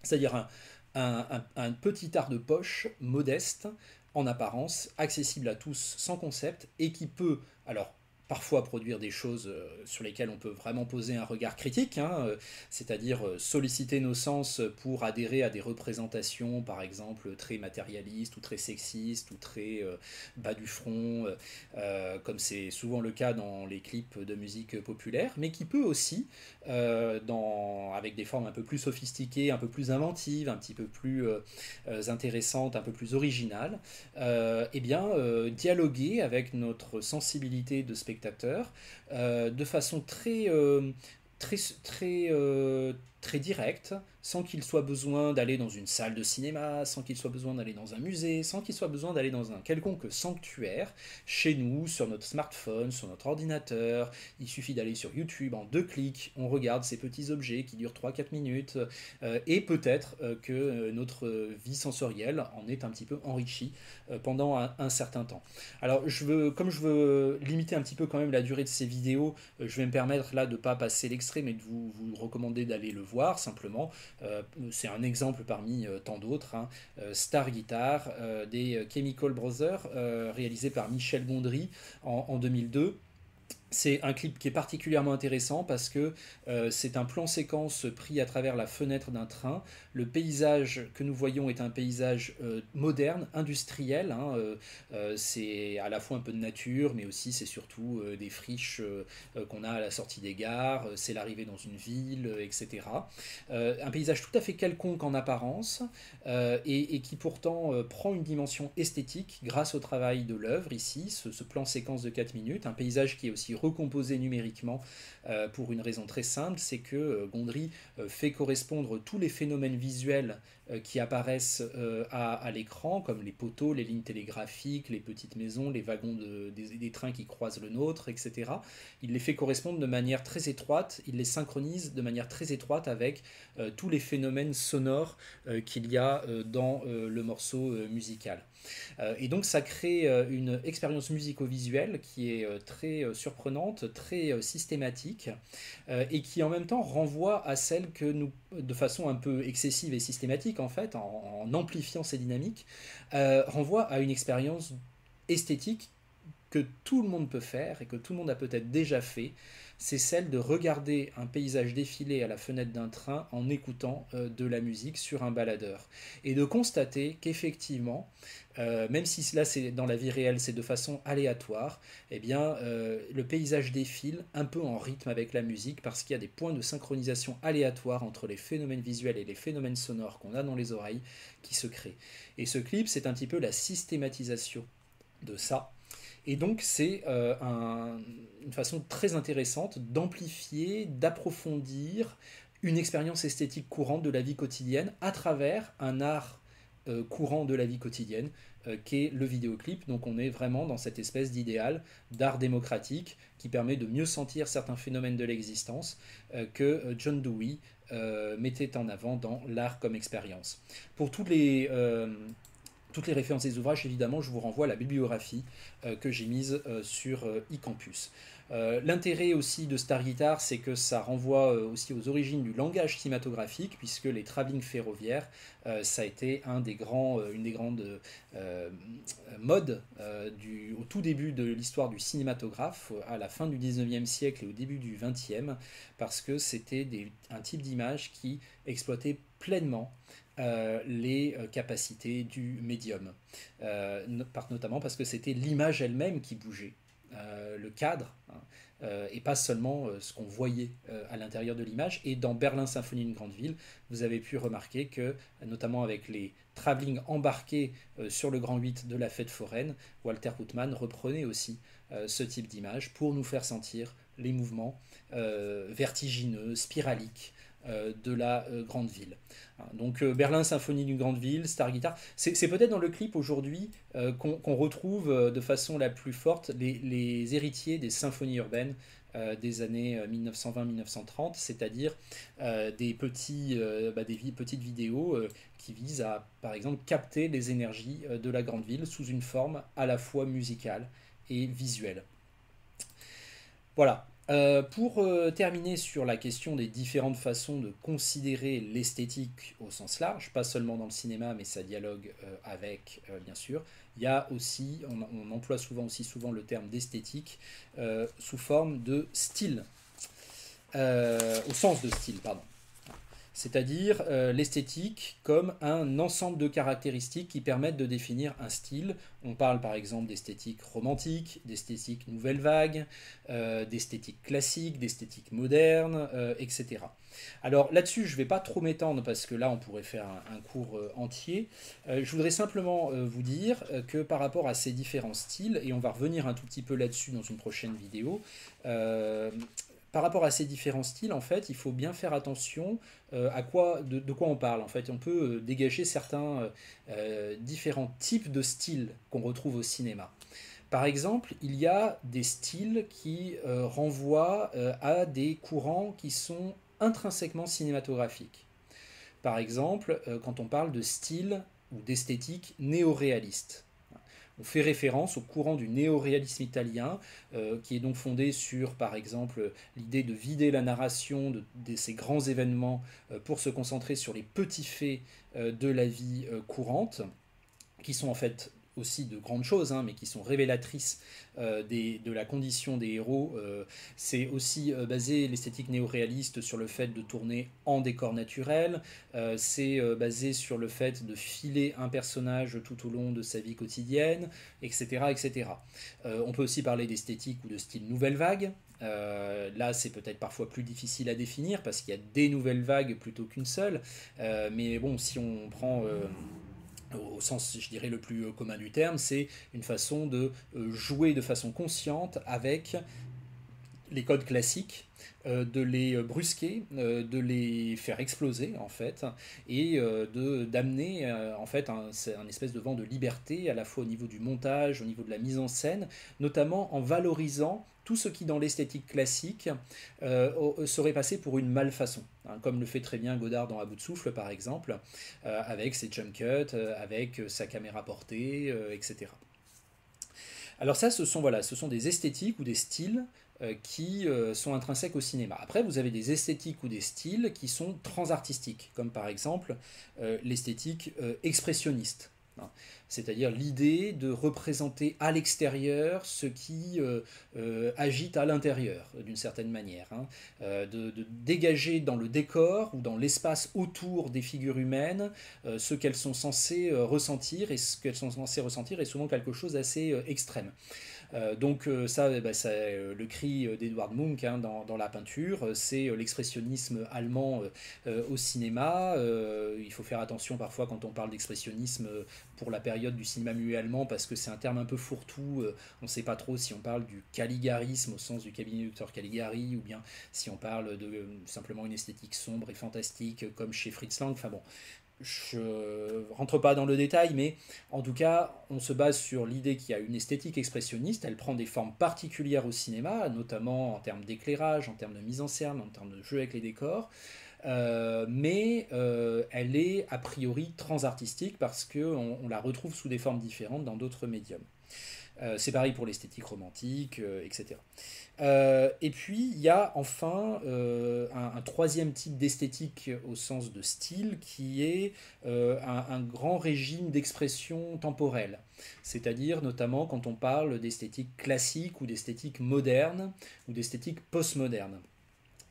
C'est-à-dire un petit art de poche, modeste, en apparence, accessible à tous sans concept, et qui peut, alors parfois produire des choses sur lesquelles on peut vraiment poser un regard critique, hein, c'est-à-dire solliciter nos sens pour adhérer à des représentations, par exemple, très matérialistes ou très sexistes ou très bas du front, comme c'est souvent le cas dans les clips de musique populaire, mais qui peut aussi, avec des formes un peu plus sophistiquées, un peu plus inventives, un petit peu plus intéressantes, un peu plus originales, eh bien, dialoguer avec notre sensibilité de spectateur de façon très, très, très directe, sans qu'il soit besoin d'aller dans une salle de cinéma, sans qu'il soit besoin d'aller dans un musée, sans qu'il soit besoin d'aller dans un quelconque sanctuaire, chez nous, sur notre smartphone, sur notre ordinateur. Il suffit d'aller sur YouTube, en 2 clics, on regarde ces petits objets qui durent 3 4 minutes, et peut-être que notre vie sensorielle en est un petit peu enrichie pendant un certain temps. Alors, comme je veux limiter un petit peu quand même la durée de ces vidéos, je vais me permettre là de ne pas passer l'extrait, mais de vous recommander d'aller le voir simplement. C'est un exemple parmi tant d'autres, hein. Star Guitar des Chemical Brothers, réalisé par Michel Gondry en 2002. C'est un clip qui est particulièrement intéressant parce que c'est un plan séquence pris à travers la fenêtre d'un train. Le paysage que nous voyons est un paysage moderne, industriel, hein. C'est à la fois un peu de nature, mais aussi c'est surtout des friches qu'on a à la sortie des gares. C'est l'arrivée dans une ville, etc. Un paysage tout à fait quelconque en apparence, et qui pourtant prend une dimension esthétique grâce au travail de l'œuvre ici, ce plan séquence de 4 minutes. Un paysage qui est aussi recomposé numériquement pour une raison très simple, c'est que Gondry fait correspondre tous les phénomènes visuels qui apparaissent à l'écran, comme les poteaux, les lignes télégraphiques, les petites maisons, les wagons des trains qui croisent le nôtre, etc. Il les fait correspondre de manière très étroite, il les synchronise de manière très étroite avec tous les phénomènes sonores qu'il y a dans le morceau musical. Et donc ça crée une expérience musico-visuelle qui est très surprenante, très systématique, et qui en même temps renvoie à celle que nous, de façon un peu excessive et systématique en fait, en amplifiant ces dynamiques, renvoie à une expérience esthétique que tout le monde peut faire et que tout le monde a peut-être déjà fait, c'est celle de regarder un paysage défiler à la fenêtre d'un train en écoutant de la musique sur un baladeur. Et de constater qu'effectivement, même si là c'est dans la vie réelle, c'est de façon aléatoire, eh bien le paysage défile un peu en rythme avec la musique parce qu'il y a des points de synchronisation aléatoires entre les phénomènes visuels et les phénomènes sonores qu'on a dans les oreilles qui se créent. Et ce clip, c'est un petit peu la systématisation de ça. Et donc c'est une façon très intéressante d'amplifier, d'approfondir une expérience esthétique courante de la vie quotidienne à travers un art courant de la vie quotidienne qu'est le vidéoclip. Donc on est vraiment dans cette espèce d'idéal d'art démocratique qui permet de mieux sentir certains phénomènes de l'existence que John Dewey mettait en avant dans l'art comme expérience. Pour toutes les références des ouvrages, évidemment, je vous renvoie à la bibliographie que j'ai mise sur eCampus. L'intérêt aussi de Star Guitar, c'est que ça renvoie aussi aux origines du langage cinématographique, puisque les travelling ferroviaires, ça a été une des grandes modes au tout début de l'histoire du cinématographe, à la fin du 19e siècle et au début du 20e, parce que c'était un type d'image qui exploitait pleinement les capacités du médium, notamment parce que c'était l'image elle-même qui bougeait, le cadre, hein, et pas seulement ce qu'on voyait à l'intérieur de l'image. Et dans Berlin Symphonie d'une grande ville, vous avez pu remarquer que, notamment avec les travelling embarqués sur le Grand 8 de la fête foraine, Walter Ruttmann reprenait aussi ce type d'image pour nous faire sentir les mouvements vertigineux, spiraliques de la grande ville. Donc Berlin Symphonie d'une grande ville, Star Guitar, c'est peut-être dans le clip aujourd'hui qu'on retrouve de façon la plus forte les héritiers des symphonies urbaines des années 1920-1930, c'est-à-dire des petites vidéos qui visent à, par exemple, capter les énergies de la grande ville sous une forme à la fois musicale et visuelle. Voilà. Pour terminer sur la question des différentes façons de considérer l'esthétique au sens large, pas seulement dans le cinéma, mais ça dialogue avec, bien sûr, il y a aussi, on emploie souvent le terme d'esthétique sous forme de style, au sens de style, pardon. C'est-à-dire l'esthétique comme un ensemble de caractéristiques qui permettent de définir un style. On parle par exemple d'esthétique romantique, d'esthétique nouvelle vague, d'esthétique classique, d'esthétique moderne, etc. Alors là-dessus, je ne vais pas trop m'étendre parce que là, on pourrait faire un cours entier. Je voudrais simplement vous dire que par rapport à ces différents styles, et on va revenir un tout petit peu là-dessus dans une prochaine vidéo, par rapport à ces différents styles, en fait, il faut bien faire attention de quoi on parle. En fait, on peut dégager certains différents types de styles qu'on retrouve au cinéma. Par exemple, il y a des styles qui renvoient à des courants qui sont intrinsèquement cinématographiques. Par exemple, quand on parle de style ou d'esthétique néo-réaliste. On fait référence au courant du néoréalisme italien, qui est donc fondé sur, par exemple, l'idée de vider la narration de ces grands événements pour se concentrer sur les petits faits de la vie courante, qui sont en fait aussi de grandes choses, hein, mais qui sont révélatrices de la condition des héros. C'est aussi basé, l'esthétique néo-réaliste, sur le fait de tourner en décor naturel. C'est basé sur le fait de filer un personnage tout au long de sa vie quotidienne, etc. etc. On peut aussi parler d'esthétique ou de style nouvelle vague. Là, c'est peut-être parfois plus difficile à définir parce qu'il y a des nouvelles vagues plutôt qu'une seule. Mais bon, si on prend au sens, je dirais, le plus commun du terme, c'est une façon de jouer de façon consciente avec les codes classiques, de les brusquer, de les faire exploser en fait, et d'amener en fait un espèce de vent de liberté à la fois au niveau du montage, au niveau de la mise en scène, notamment en valorisant tout ce qui dans l'esthétique classique serait passé pour une malfaçon, hein, comme le fait très bien Godard dans À bout de souffle par exemple, avec ses jump cuts, avec sa caméra portée, etc. Alors ça, ce sont des esthétiques ou des styles qui sont intrinsèques au cinéma. Après, vous avez des esthétiques ou des styles qui sont transartistiques, comme par exemple l'esthétique expressionniste, hein. C'est-à-dire l'idée de représenter à l'extérieur ce qui agite à l'intérieur, d'une certaine manière, hein. De dégager dans le décor ou dans l'espace autour des figures humaines ce qu'elles sont censées ressentir, et ce qu'elles sont censées ressentir est souvent quelque chose d'assez extrême. Donc le cri d'Edvard Munch, hein, dans la peinture, c'est l'expressionnisme allemand au cinéma. Il faut faire attention parfois quand on parle d'expressionnisme pour la période du cinéma muet allemand parce que c'est un terme un peu fourre-tout. On ne sait pas trop si on parle du caligarisme au sens du cabinet du docteur Caligari ou bien si on parle de simplement une esthétique sombre et fantastique comme chez Fritz Lang. Enfin bon, je rentre pas dans le détail, mais en tout cas, on se base sur l'idée qu'il y a une esthétique expressionniste. Elle prend des formes particulières au cinéma, notamment en termes d'éclairage, en termes de mise en scène, en termes de jeu avec les décors. Mais elle est a priori transartistique parce qu'on la retrouve sous des formes différentes dans d'autres médiums. C'est pareil pour l'esthétique romantique, etc. Et puis, il y a enfin un troisième type d'esthétique au sens de style qui est un grand régime d'expression temporelle. C'est-à-dire notamment quand on parle d'esthétique classique ou d'esthétique moderne ou d'esthétique postmoderne.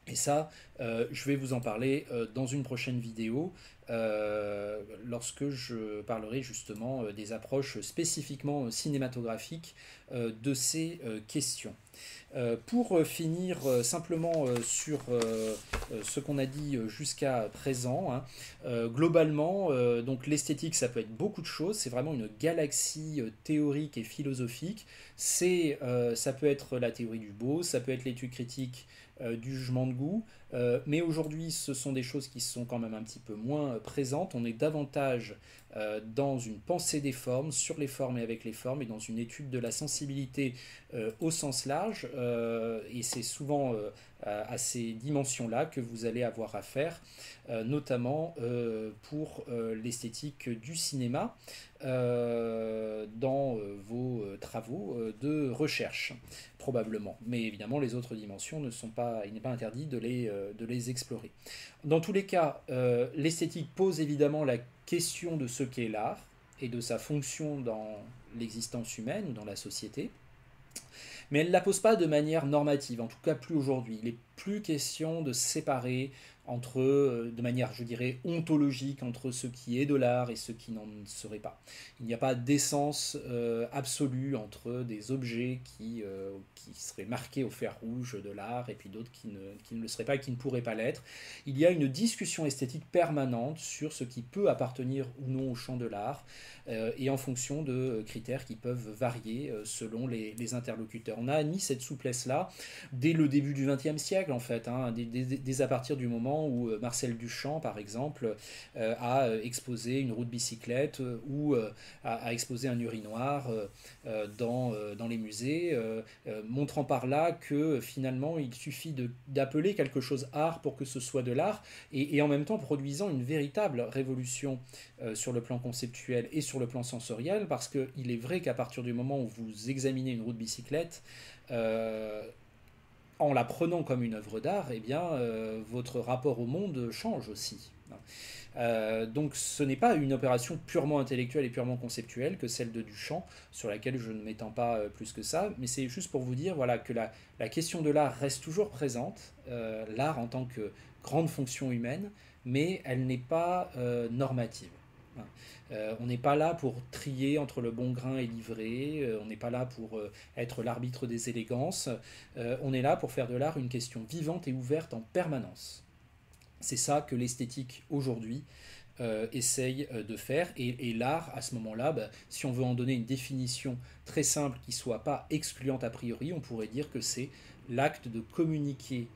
Et ça, je vais vous en parler dans une prochaine vidéo, lorsque je parlerai justement des approches spécifiquement cinématographiques de ces questions. Pour finir simplement sur ce qu'on a dit jusqu'à présent, hein, globalement, donc l'esthétique, ça peut être beaucoup de choses, c'est vraiment une galaxie théorique et philosophique. Ça peut être la théorie du beau, ça peut être l'étude critique du jugement de goût, mais aujourd'hui, ce sont des choses qui sont quand même un petit peu moins présentes. On est davantage dans une pensée des formes, sur les formes et avec les formes, et dans une étude de la sensibilité au sens large, et c'est souvent à ces dimensions-là que vous allez avoir à faire, notamment pour l'esthétique du cinéma, dans vos travaux de recherche, probablement. Mais évidemment, les autres dimensions ne sont pas, il n'est pas interdit de les explorer. Dans tous les cas, l'esthétique pose évidemment la question de ce qu'est l'art et de sa fonction dans l'existence humaine ou dans la société. Mais elle ne la pose pas de manière normative, en tout cas plus aujourd'hui. Il n'est plus question de séparer de manière, je dirais, ontologique, entre ce qui est de l'art et ce qui n'en serait pas. Il n'y a pas d'essence absolue entre des objets qui seraient marqués au fer rouge de l'art et puis d'autres qui ne le seraient pas et qui ne pourraient pas l'être. Il y a une discussion esthétique permanente sur ce qui peut appartenir ou non au champ de l'art, et en fonction de critères qui peuvent varier selon les interlocuteurs. On a admis cette souplesse-là dès le début du XXe siècle, en fait, hein, dès à partir du moment où Marcel Duchamp, par exemple, a exposé une roue de bicyclette ou a exposé un urinoir dans les musées, montrant par là que finalement il suffit d'appeler quelque chose art pour que ce soit de l'art, et en même temps produisant une véritable révolution sur le plan conceptuel et sur le plan sensoriel, parce qu'il est vrai qu'à partir du moment où vous examinez une roue de bicyclette, en la prenant comme une œuvre d'art, eh bien, votre rapport au monde change aussi. Donc ce n'est pas une opération purement intellectuelle et purement conceptuelle que celle de Duchamp, sur laquelle je ne m'étends pas plus que ça, mais c'est juste pour vous dire voilà, que la question de l'art reste toujours présente, l'art en tant que grande fonction humaine, mais elle n'est pas normative. On n'est pas là pour trier entre le bon grain et l'ivré, on n'est pas là pour être l'arbitre des élégances, on est là pour faire de l'art une question vivante et ouverte en permanence. C'est ça que l'esthétique aujourd'hui essaye de faire, et l'art à ce moment-là, bah, si on veut en donner une définition très simple qui ne soit pas excluante a priori, on pourrait dire que c'est l'acte de communiquer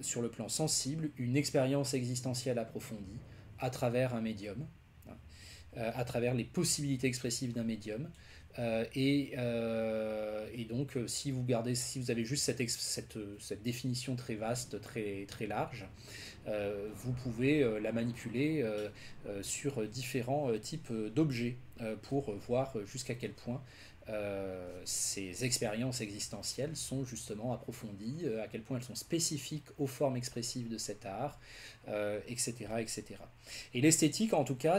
sur le plan sensible une expérience existentielle approfondie à travers un médium, à travers les possibilités expressives d'un médium. Et donc, si vous avez juste cette définition très vaste, très large, vous pouvez la manipuler sur différents types d'objets pour voir jusqu'à quel point ces expériences existentielles sont justement approfondies, à quel point elles sont spécifiques aux formes expressives de cet art, etc., etc. Et l'esthétique, en tout cas,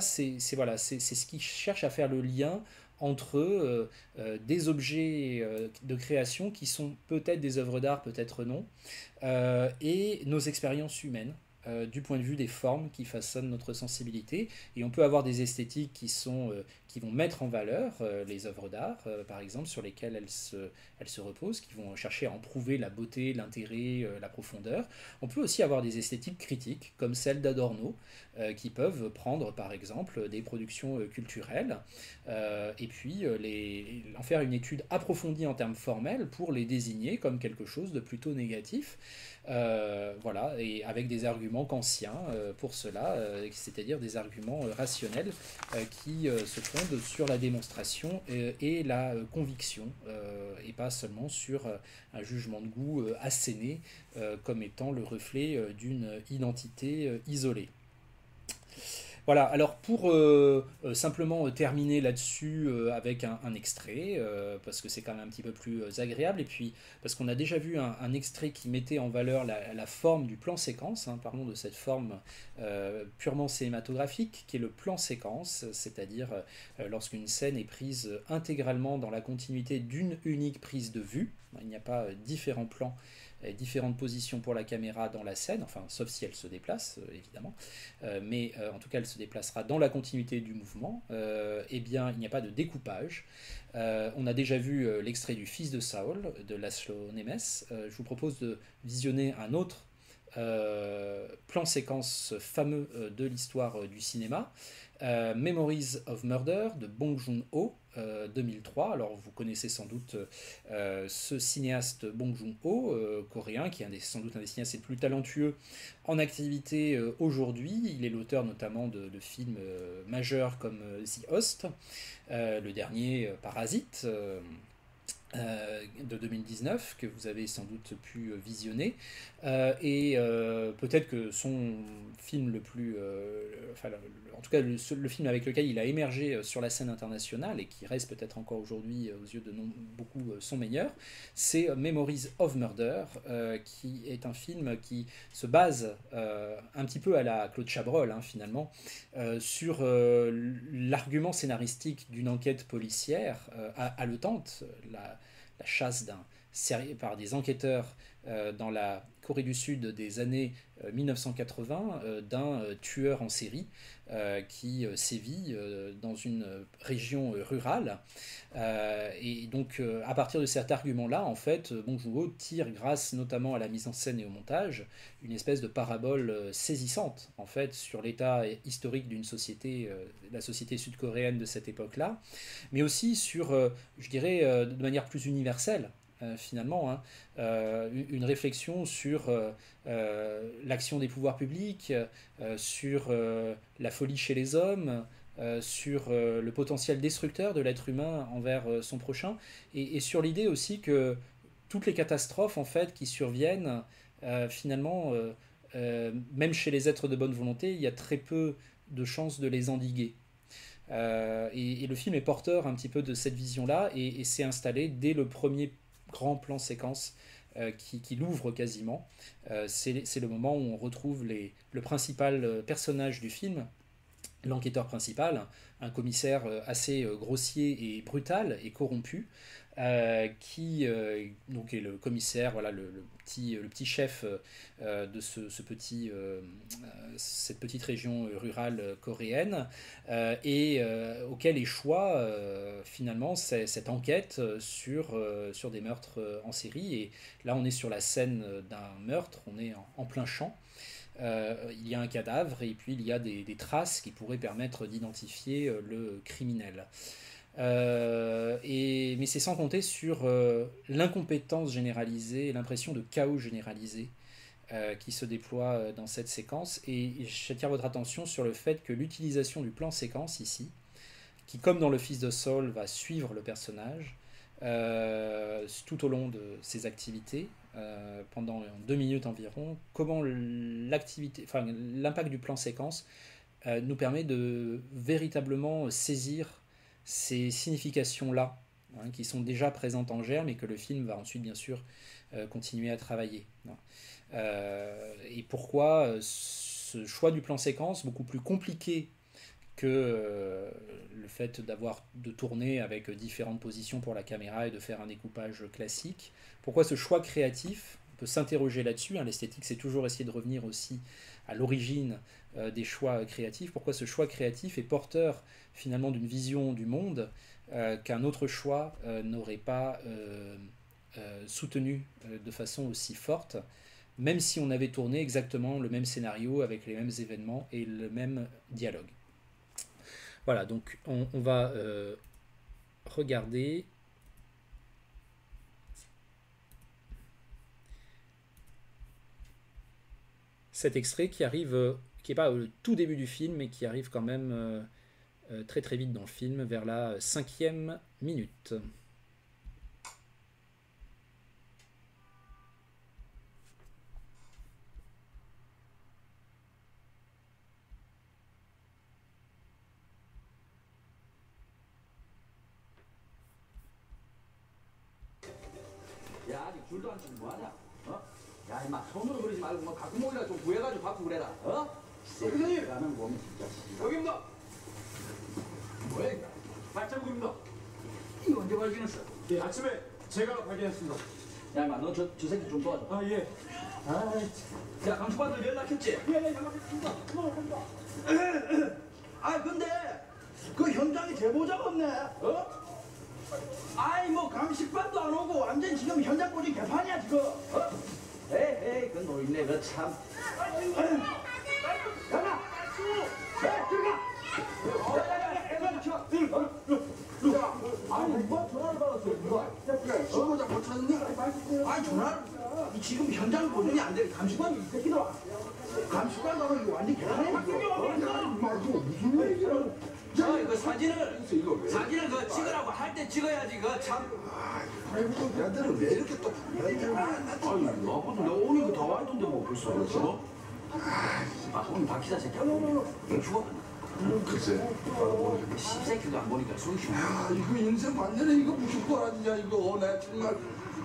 voilà, c'est ce qui cherche à faire le lien entre des objets de création qui sont peut-être des œuvres d'art, peut-être non, et nos expériences humaines, du point de vue des formes qui façonnent notre sensibilité. Et on peut avoir des esthétiques qui vont mettre en valeur les œuvres d'art, par exemple, sur lesquelles elles se reposent, qui vont chercher à en prouver la beauté, l'intérêt, la profondeur. On peut aussi avoir des esthétiques critiques, comme celle d'Adorno, qui peuvent prendre, par exemple, des productions culturelles, et puis en faire une étude approfondie en termes formels pour les désigner comme quelque chose de plutôt négatif. Voilà, et avec des arguments kantiens pour cela, c'est-à-dire des arguments rationnels qui se fondent sur la démonstration et la conviction, et pas seulement sur un jugement de goût asséné comme étant le reflet d'une identité isolée. Voilà, alors pour simplement terminer là-dessus avec un extrait, parce que c'est quand même un petit peu plus agréable, et puis parce qu'on a déjà vu un extrait qui mettait en valeur la forme du plan séquence, hein, parlons de cette forme purement cinématographique, qui est le plan séquence, c'est-à-dire lorsqu'une scène est prise intégralement dans la continuité d'une unique prise de vue, Il n'y a pas différents plans, différentes positions pour la caméra dans la scène, enfin, sauf si elle se déplace, évidemment, mais en tout cas, elle se déplacera dans la continuité du mouvement. Eh bien, il n'y a pas de découpage. On a déjà vu l'extrait du Fils de Saul, de Laszlo Nemes. Je vous propose de visionner un autre plan séquence fameux de l'histoire du cinéma, Memories of Murder de Bong Joon-ho, 2003. Alors vous connaissez sans doute ce cinéaste Bong Joon-ho, coréen, qui est sans doute un des cinéastes les plus talentueux en activité aujourd'hui. Il est l'auteur notamment de films majeurs comme The Host, le dernier Parasite, de 2019 que vous avez sans doute pu visionner, et peut-être que son film le plus enfin, en tout cas le film avec lequel il a émergé sur la scène internationale et qui reste peut-être encore aujourd'hui aux yeux de beaucoup son meilleur, c'est Memories of Murder, qui est un film qui se base un petit peu à la Claude Chabrol, hein, finalement, sur l'argument scénaristique d'une enquête policière haletante, la chasse par des enquêteurs dans la Corée du Sud des années 1980 d'un tueur en série qui sévit dans une région rurale. Et donc, à partir de cet argument-là, en fait, Bong Joon-ho tire, grâce notamment à la mise en scène et au montage, une espèce de parabole saisissante, en fait, sur l'état historique d'une société, la société sud-coréenne de cette époque-là, mais aussi sur, je dirais, de manière plus universelle, finalement, hein, une réflexion sur l'action des pouvoirs publics, sur la folie chez les hommes, sur le potentiel destructeur de l'être humain envers son prochain, et sur l'idée aussi que toutes les catastrophes en fait qui surviennent, finalement, même chez les êtres de bonne volonté, il y a très peu de chances de les endiguer. Et le film est porteur un petit peu de cette vision-là, et s'est installé dès le premier grand plan séquence qui l'ouvre quasiment. C'est le moment où on retrouve le principal personnage du film, l'enquêteur principal, un commissaire assez grossier et brutal et corrompu, qui donc est le commissaire, voilà, le petit chef de cette petite région rurale coréenne, et auquel échoit finalement cette enquête sur des meurtres en série. Et là, on est sur la scène d'un meurtre, on est en plein champ. Il y a un cadavre et puis il y a des traces qui pourraient permettre d'identifier le criminel. Mais c'est sans compter sur l'incompétence généralisée, l'impression de chaos généralisé qui se déploie dans cette séquence. Et j'attire votre attention sur le fait que l'utilisation du plan séquence ici, qui comme dans Le Fils de Saul va suivre le personnage tout au long de ses activités, pendant 2 minutes environ, comment l'impact du plan séquence nous permet de véritablement saisir ces significations-là, hein, qui sont déjà présentes en germe et que le film va ensuite bien sûr continuer à travailler. Et pourquoi ce choix du plan séquence, beaucoup plus compliqué que le fait de tourner avec différentes positions pour la caméra et de faire un découpage classique. Pourquoi ce choix créatif? On peut s'interroger là-dessus, hein. L'esthétique, c'est toujours essayer de revenir aussi à l'origine des choix créatifs. Pourquoi ce choix créatif est porteur finalement d'une vision du monde qu'un autre choix n'aurait pas soutenu de façon aussi forte, même si on avait tourné exactement le même scénario avec les mêmes événements et le même dialogue. Voilà, donc on va regarder cet extrait qui arrive, qui n'est pas au tout début du film, mais qui arrive quand même très très vite dans le film, vers la 5e minute.
야, 아직 줄도 안 치고 뭐하냐? 어? 야, 임마 손으로 그러지 말고 뭐 가꾸목이라 좀 구해가지고 갖고 그래라. 어? 선생님! 라는 놈이 진짜. 여기입니다. 뭐야 이거? 발자국입니다. 이거 언제 발견했어?
예, 아침에 제가 발견했습니다.
야, 임마, 너저 새끼 좀 도와줘.
아, 예.
야, 강수관들 연락했지?
예, 연락했습니다. 연락합니다.
아, 근데 그 현장에 제보자가 없네. 어? 아이, 뭐 감식반도 안 오고 완전 지금 현장 꼬진 개판이야 지금. 어? 에이, 그 노인네 그 참. 가라. 들어가. 아니, 누가 전화를 받았어요? 누가? 신고자 못 찾았니? 아니, 전화를. 지금 현장 보존이 안 돼. 감식관이 이 새끼들아. 감식관 가면 이거 완전 개판이야.
무슨 얘기를?
그 사진을 그 찍으라고 할 때 찍어야지 그 참.
아이고, 얘들은 왜 이렇게 또
아니, 나보다 내 오니 그다 와있던데 뭐 벌써 그거? 아, 오늘 박기자 새끼야. 죽어.
글쎄,
씹새끼도 안 보니까 속이 시원.
야, 이거 인생 반전에 이거 무슨 꼬라지냐 이거. 내 정말.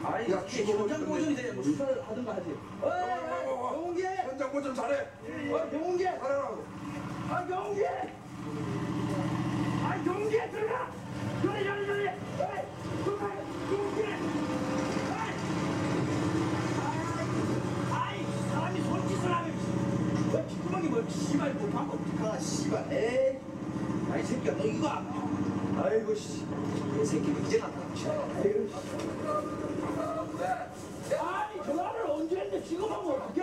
아이, 현장 보존이 돼. 뭐 수사를 하든가 하지. 병웅기!
현장 보존 잘해.
병웅기!
잘하라고.
병웅기! 병웅기 들어가! 저리! 병웅기! 사람이 손짓을 하면 왜 뒷구멍이 뭐 씨발 뭐 방금 씨발 에이 아이 새끼야 너 이거 아이고 씨 이 새끼 이제 나타났지 아이고 씨 아니 전화를 언제 했는데 지금 하면 어떡해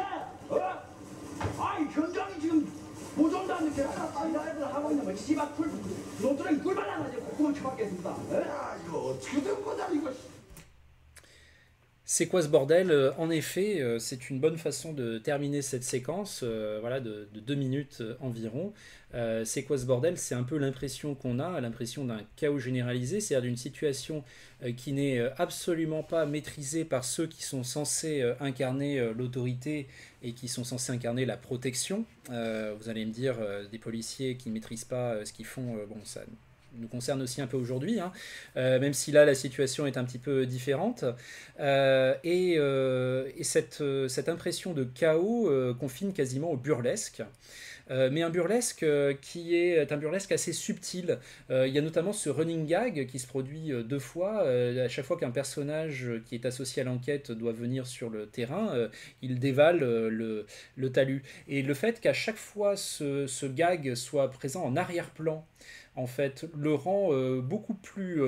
아이 현장이 지금 보존도 안 됐게 애들 하고 있는 거 씨발 노드랭이 꿀만 하나 이제 구멍 쳐박겠습니다
야, 이거 어떻게 된 거냐 이거.
C'est quoi ce bordel? En effet, c'est une bonne façon de terminer cette séquence voilà, de 2 minutes environ. C'est quoi ce bordel? C'est un peu l'impression qu'on a, l'impression d'un chaos généralisé, c'est-à-dire d'une situation qui n'est absolument pas maîtrisée par ceux qui sont censés incarner l'autorité et qui sont censés incarner la protection. Vous allez me dire, des policiers qui ne maîtrisent pas ce qu'ils font, bon, ça nous concerne aussi un peu aujourd'hui, hein, même si là la situation est un petit peu différente. Et cette impression de chaos confine quasiment au burlesque. Mais un burlesque qui est un burlesque assez subtil. Il y a notamment ce running gag qui se produit 2 fois. À chaque fois qu'un personnage qui est associé à l'enquête doit venir sur le terrain, il dévale le talus. Et le fait qu'à chaque fois ce gag soit présent en arrière-plan, en fait, le rend beaucoup plus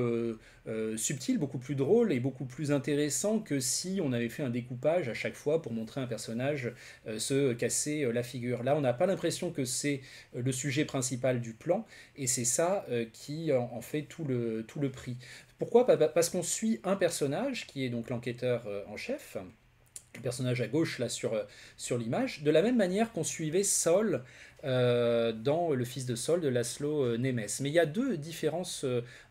subtil, beaucoup plus drôle et beaucoup plus intéressant que si on avait fait un découpage à chaque fois pour montrer un personnage se casser la figure. Là, on n'a pas l'impression que c'est le sujet principal du plan, et c'est ça qui en fait tout le prix. Pourquoi? Parce qu'on suit un personnage qui est donc l'enquêteur en chef, le personnage à gauche là sur l'image, de la même manière qu'on suivait Saul dans Le Fils de Saul de Laszlo Nemes. Mais il y a 2 différences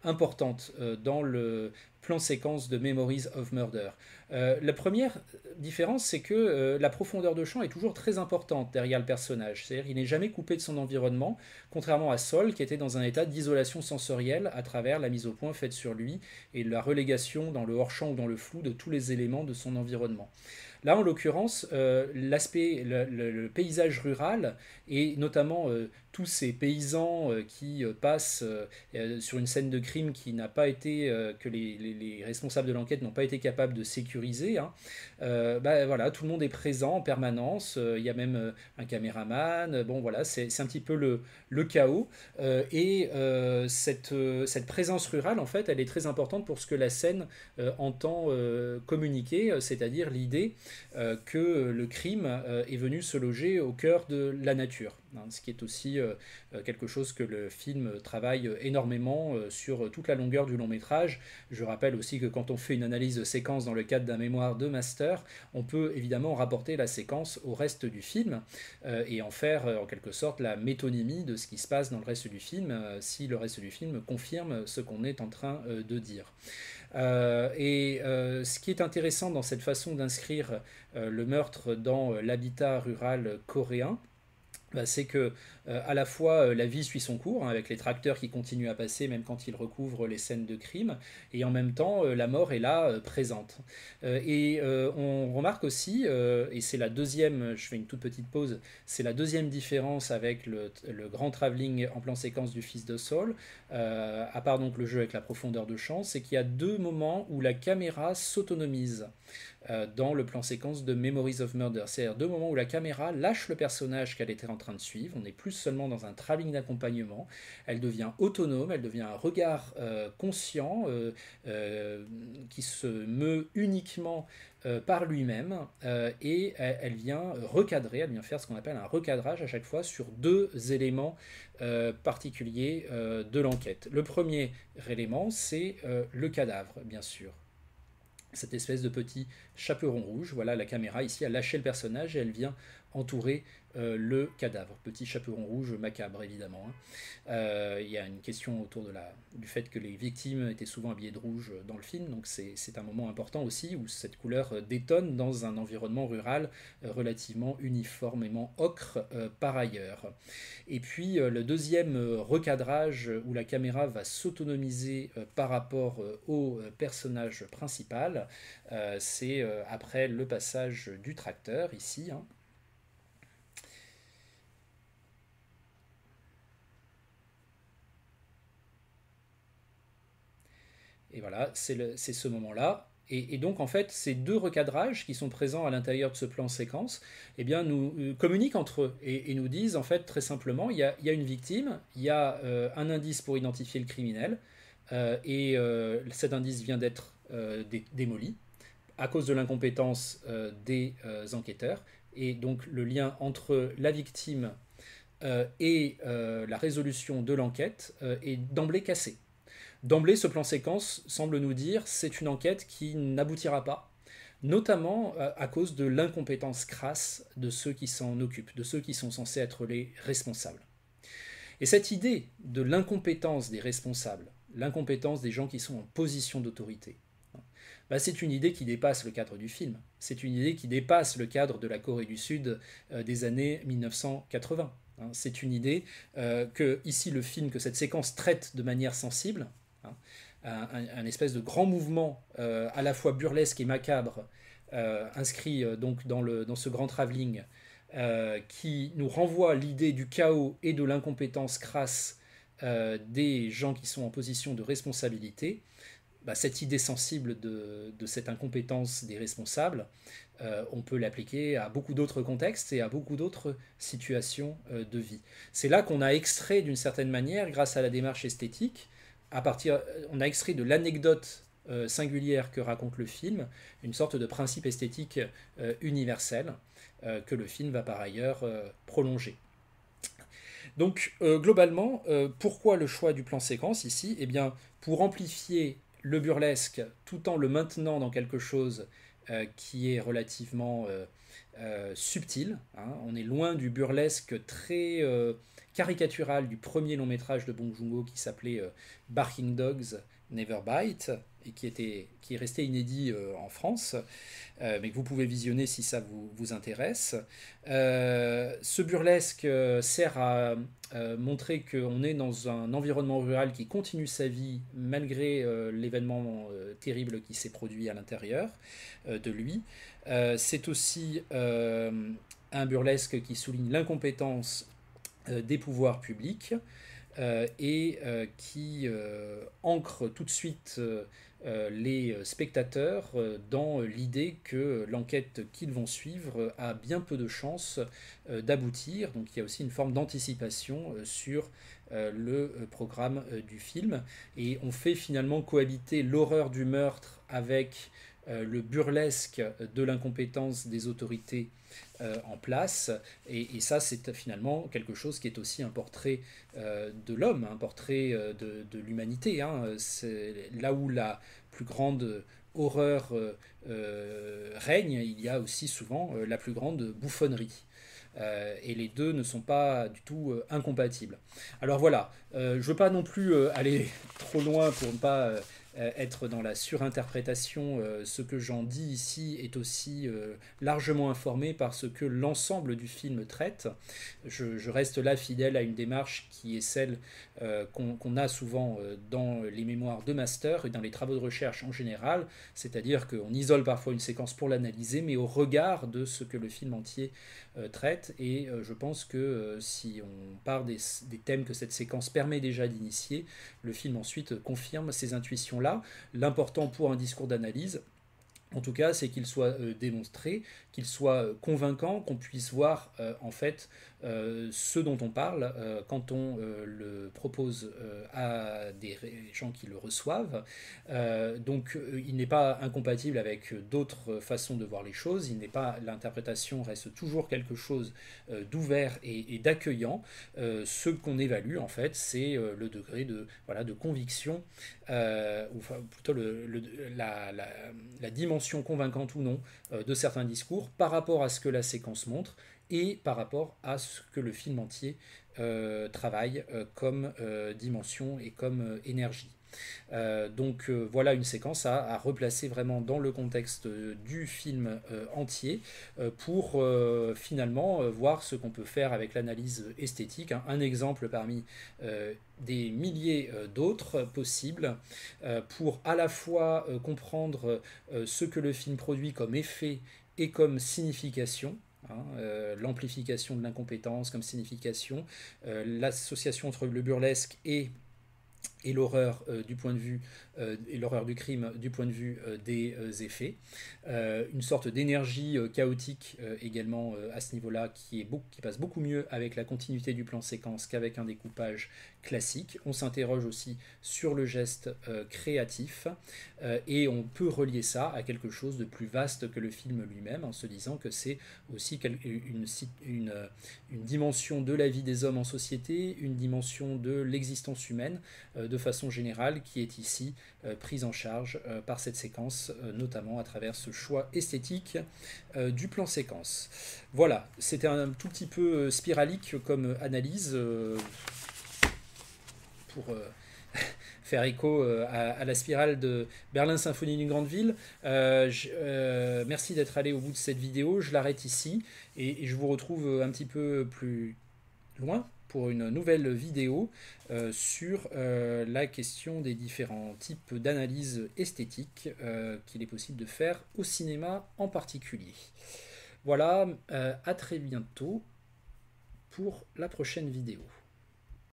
importantes dans le plan séquence de Memories of Murder. La première différence, c'est que la profondeur de champ est toujours très importante derrière le personnage. C'est-à-dire qu'il n'est jamais coupé de son environnement, contrairement à Saul qui était dans un état d'isolation sensorielle à travers la mise au point faite sur lui et la relégation dans le hors-champ ou dans le flou de tous les éléments de son environnement. Là, en l'occurrence, le paysage rural et notamment tous ces paysans qui passent sur une scène de crime qui n'a pas été, que les responsables de l'enquête n'ont pas été capables de sécuriser. Hein. Voilà, tout le monde est présent en permanence. Il y a même un caméraman. Bon, voilà, c'est un petit peu le chaos. Cette présence rurale, en fait, elle est très importante pour ce que la scène entend communiquer, c'est-à-dire l'idée que le crime est venu se loger au cœur de la nature. Hein, ce qui est aussi quelque chose que le film travaille énormément sur toute la longueur du long métrage. Je rappelle aussi que quand on fait une analyse de séquence dans le cadre d'un mémoire de master, on peut évidemment rapporter la séquence au reste du film et en faire en quelque sorte la métonymie de ce qui se passe dans le reste du film, si le reste du film confirme ce qu'on est en train de dire. Ce qui est intéressant dans cette façon d'inscrire le meurtre dans l'habitat rural coréen, c'est que à la fois la vie suit son cours, hein, avec les tracteurs qui continuent à passer même quand ils recouvrent les scènes de crime, et en même temps la mort est là, présente. On remarque aussi, et c'est la deuxième, je fais une toute petite pause, c'est la deuxième différence avec le grand travelling en plan séquence du Fils de Saul, à part donc le jeu avec la profondeur de champ, c'est qu'il y a 2 moments où la caméra s'autonomise. dans le plan séquence de Memories of Murder. C'est-à-dire 2 moments où la caméra lâche le personnage qu'elle était en train de suivre. On n'est plus seulement dans un travelling d'accompagnement. Elle devient autonome, elle devient un regard conscient qui se meut uniquement par lui-même et elle vient recadrer, elle vient faire ce qu'on appelle un recadrage à chaque fois sur 2 éléments particuliers de l'enquête. Le premier élément, c'est le cadavre, bien sûr. Cette espèce de petit chaperon rouge, voilà, la caméra ici a lâché le personnage et elle vient entourer le cadavre. Petit chaperon rouge macabre, évidemment. Il y a une question autour du fait que les victimes étaient souvent habillées de rouge dans le film, donc c'est un moment important aussi où cette couleur détonne dans un environnement rural relativement uniformément ocre par ailleurs. Et puis le deuxième recadrage où la caméra va s'autonomiser par rapport au personnage principal, c'est après le passage du tracteur ici, hein. Et voilà, c'est ce moment-là. Et donc, en fait, ces 2 recadrages qui sont présents à l'intérieur de ce plan séquence, eh bien, nous communiquent entre eux et nous disent, en fait, très simplement, il y a une victime, il y a un indice pour identifier le criminel, et cet indice vient d'être démoli à cause de l'incompétence des enquêteurs. Et donc, le lien entre la victime et la résolution de l'enquête est d'emblée cassé. D'emblée, ce plan séquence semble nous dire c'est une enquête qui n'aboutira pas, notamment à cause de l'incompétence crasse de ceux qui s'en occupent, de ceux qui sont censés être les responsables. Et cette idée de l'incompétence des responsables, l'incompétence des gens qui sont en position d'autorité, c'est une idée qui dépasse le cadre du film. C'est une idée qui dépasse le cadre de la Corée du Sud des années 1980. C'est une idée que ici le film, que cette séquence traite de manière sensible, un espèce de grand mouvement à la fois burlesque et macabre inscrit donc dans ce grand travelling qui nous renvoie l'idée du chaos et de l'incompétence crasse des gens qui sont en position de responsabilité. Cette idée sensible de cette incompétence des responsables, on peut l'appliquer à beaucoup d'autres contextes et à beaucoup d'autres situations de vie. C'est là qu'on a extrait d'une certaine manière, grâce à la démarche esthétique, on a extrait de l'anecdote singulière que raconte le film, une sorte de principe esthétique universel que le film va par ailleurs prolonger. Donc globalement, pourquoi le choix du plan séquence ici ? Eh bien, pour amplifier le burlesque tout en le maintenant dans quelque chose qui est relativement subtil. Hein. On est loin du burlesque très caricatural du premier long métrage de Bong Joon-ho qui s'appelait Barking Dogs Never Bite et qui est resté inédit en France, mais que vous pouvez visionner si ça vous intéresse. Ce burlesque sert à montrer qu'on est dans un environnement rural qui continue sa vie malgré l'événement terrible qui s'est produit à l'intérieur de lui. C'est aussi un burlesque qui souligne l'incompétence des pouvoirs publics et qui ancre tout de suite les spectateurs dans l'idée que l'enquête qu'ils vont suivre a bien peu de chances d'aboutir. Donc il y a aussi une forme d'anticipation sur le programme du film. Et on fait finalement cohabiter l'horreur du meurtre avec le burlesque de l'incompétence des autorités en place. Et ça, c'est finalement quelque chose qui est aussi un portrait de l'homme, un portrait de l'humanité. Hein. C'est là où la plus grande horreur règne, il y a aussi souvent la plus grande bouffonnerie. Et les deux ne sont pas du tout incompatibles. Alors voilà, je ne veux pas non plus aller trop loin pour ne pas être dans la surinterprétation. Ce que j'en dis ici est aussi largement informé par ce que l'ensemble du film traite. Je reste là fidèle à une démarche qui est celle qu'on a souvent dans les mémoires de master et dans les travaux de recherche en général, c'est-à-dire qu'on isole parfois une séquence pour l'analyser, mais au regard de ce que le film entier traite. Et je pense que si on part des thèmes que cette séquence permet déjà d'initier, le film ensuite confirme ces intuitions-là. L'important pour un discours d'analyse, En tout cas, c'est qu'il soit démontré, qu'il soit convaincant, qu'on puisse voir en fait ce dont on parle quand on le propose à des gens qui le reçoivent. Donc, il n'est pas incompatible avec d'autres façons de voir les choses. L'interprétation reste toujours quelque chose d'ouvert et d'accueillant. Ce qu'on évalue en fait, c'est le degré de, voilà, de conviction, ou enfin, plutôt la dimension convaincante ou non de certains discours par rapport à ce que la séquence montre et par rapport à ce que le film entier travaille comme dimension et comme énergie. Donc voilà une séquence à replacer vraiment dans le contexte du film entier pour finalement voir ce qu'on peut faire avec l'analyse esthétique. Hein. Un exemple parmi des milliers d'autres possibles pour à la fois comprendre ce que le film produit comme effet et comme signification. Hein, l'amplification de l'incompétence comme signification, l'association entre le burlesque et l'horreur du point de vue et l'horreur du crime du point de vue des effets, une sorte d'énergie chaotique également à ce niveau-là qui passe beaucoup mieux avec la continuité du plan séquence qu'avec un découpage classique. On s'interroge aussi sur le geste créatif et on peut relier ça à quelque chose de plus vaste que le film lui-même en se disant que c'est aussi une dimension de la vie des hommes en société, une dimension de l'existence humaine de façon générale qui est ici prise en charge par cette séquence, notamment à travers ce choix esthétique du plan séquence. Voilà, c'était un tout petit peu spiralique comme analyse pour faire écho à la spirale de Berlin Symphonie d'une grande ville. Merci d'être allé au bout de cette vidéo, je l'arrête ici et je vous retrouve un petit peu plus loin pour une nouvelle vidéo sur la question des différents types d'analyse esthétique qu'il est possible de faire au cinéma en particulier. Voilà, à très bientôt pour la prochaine vidéo.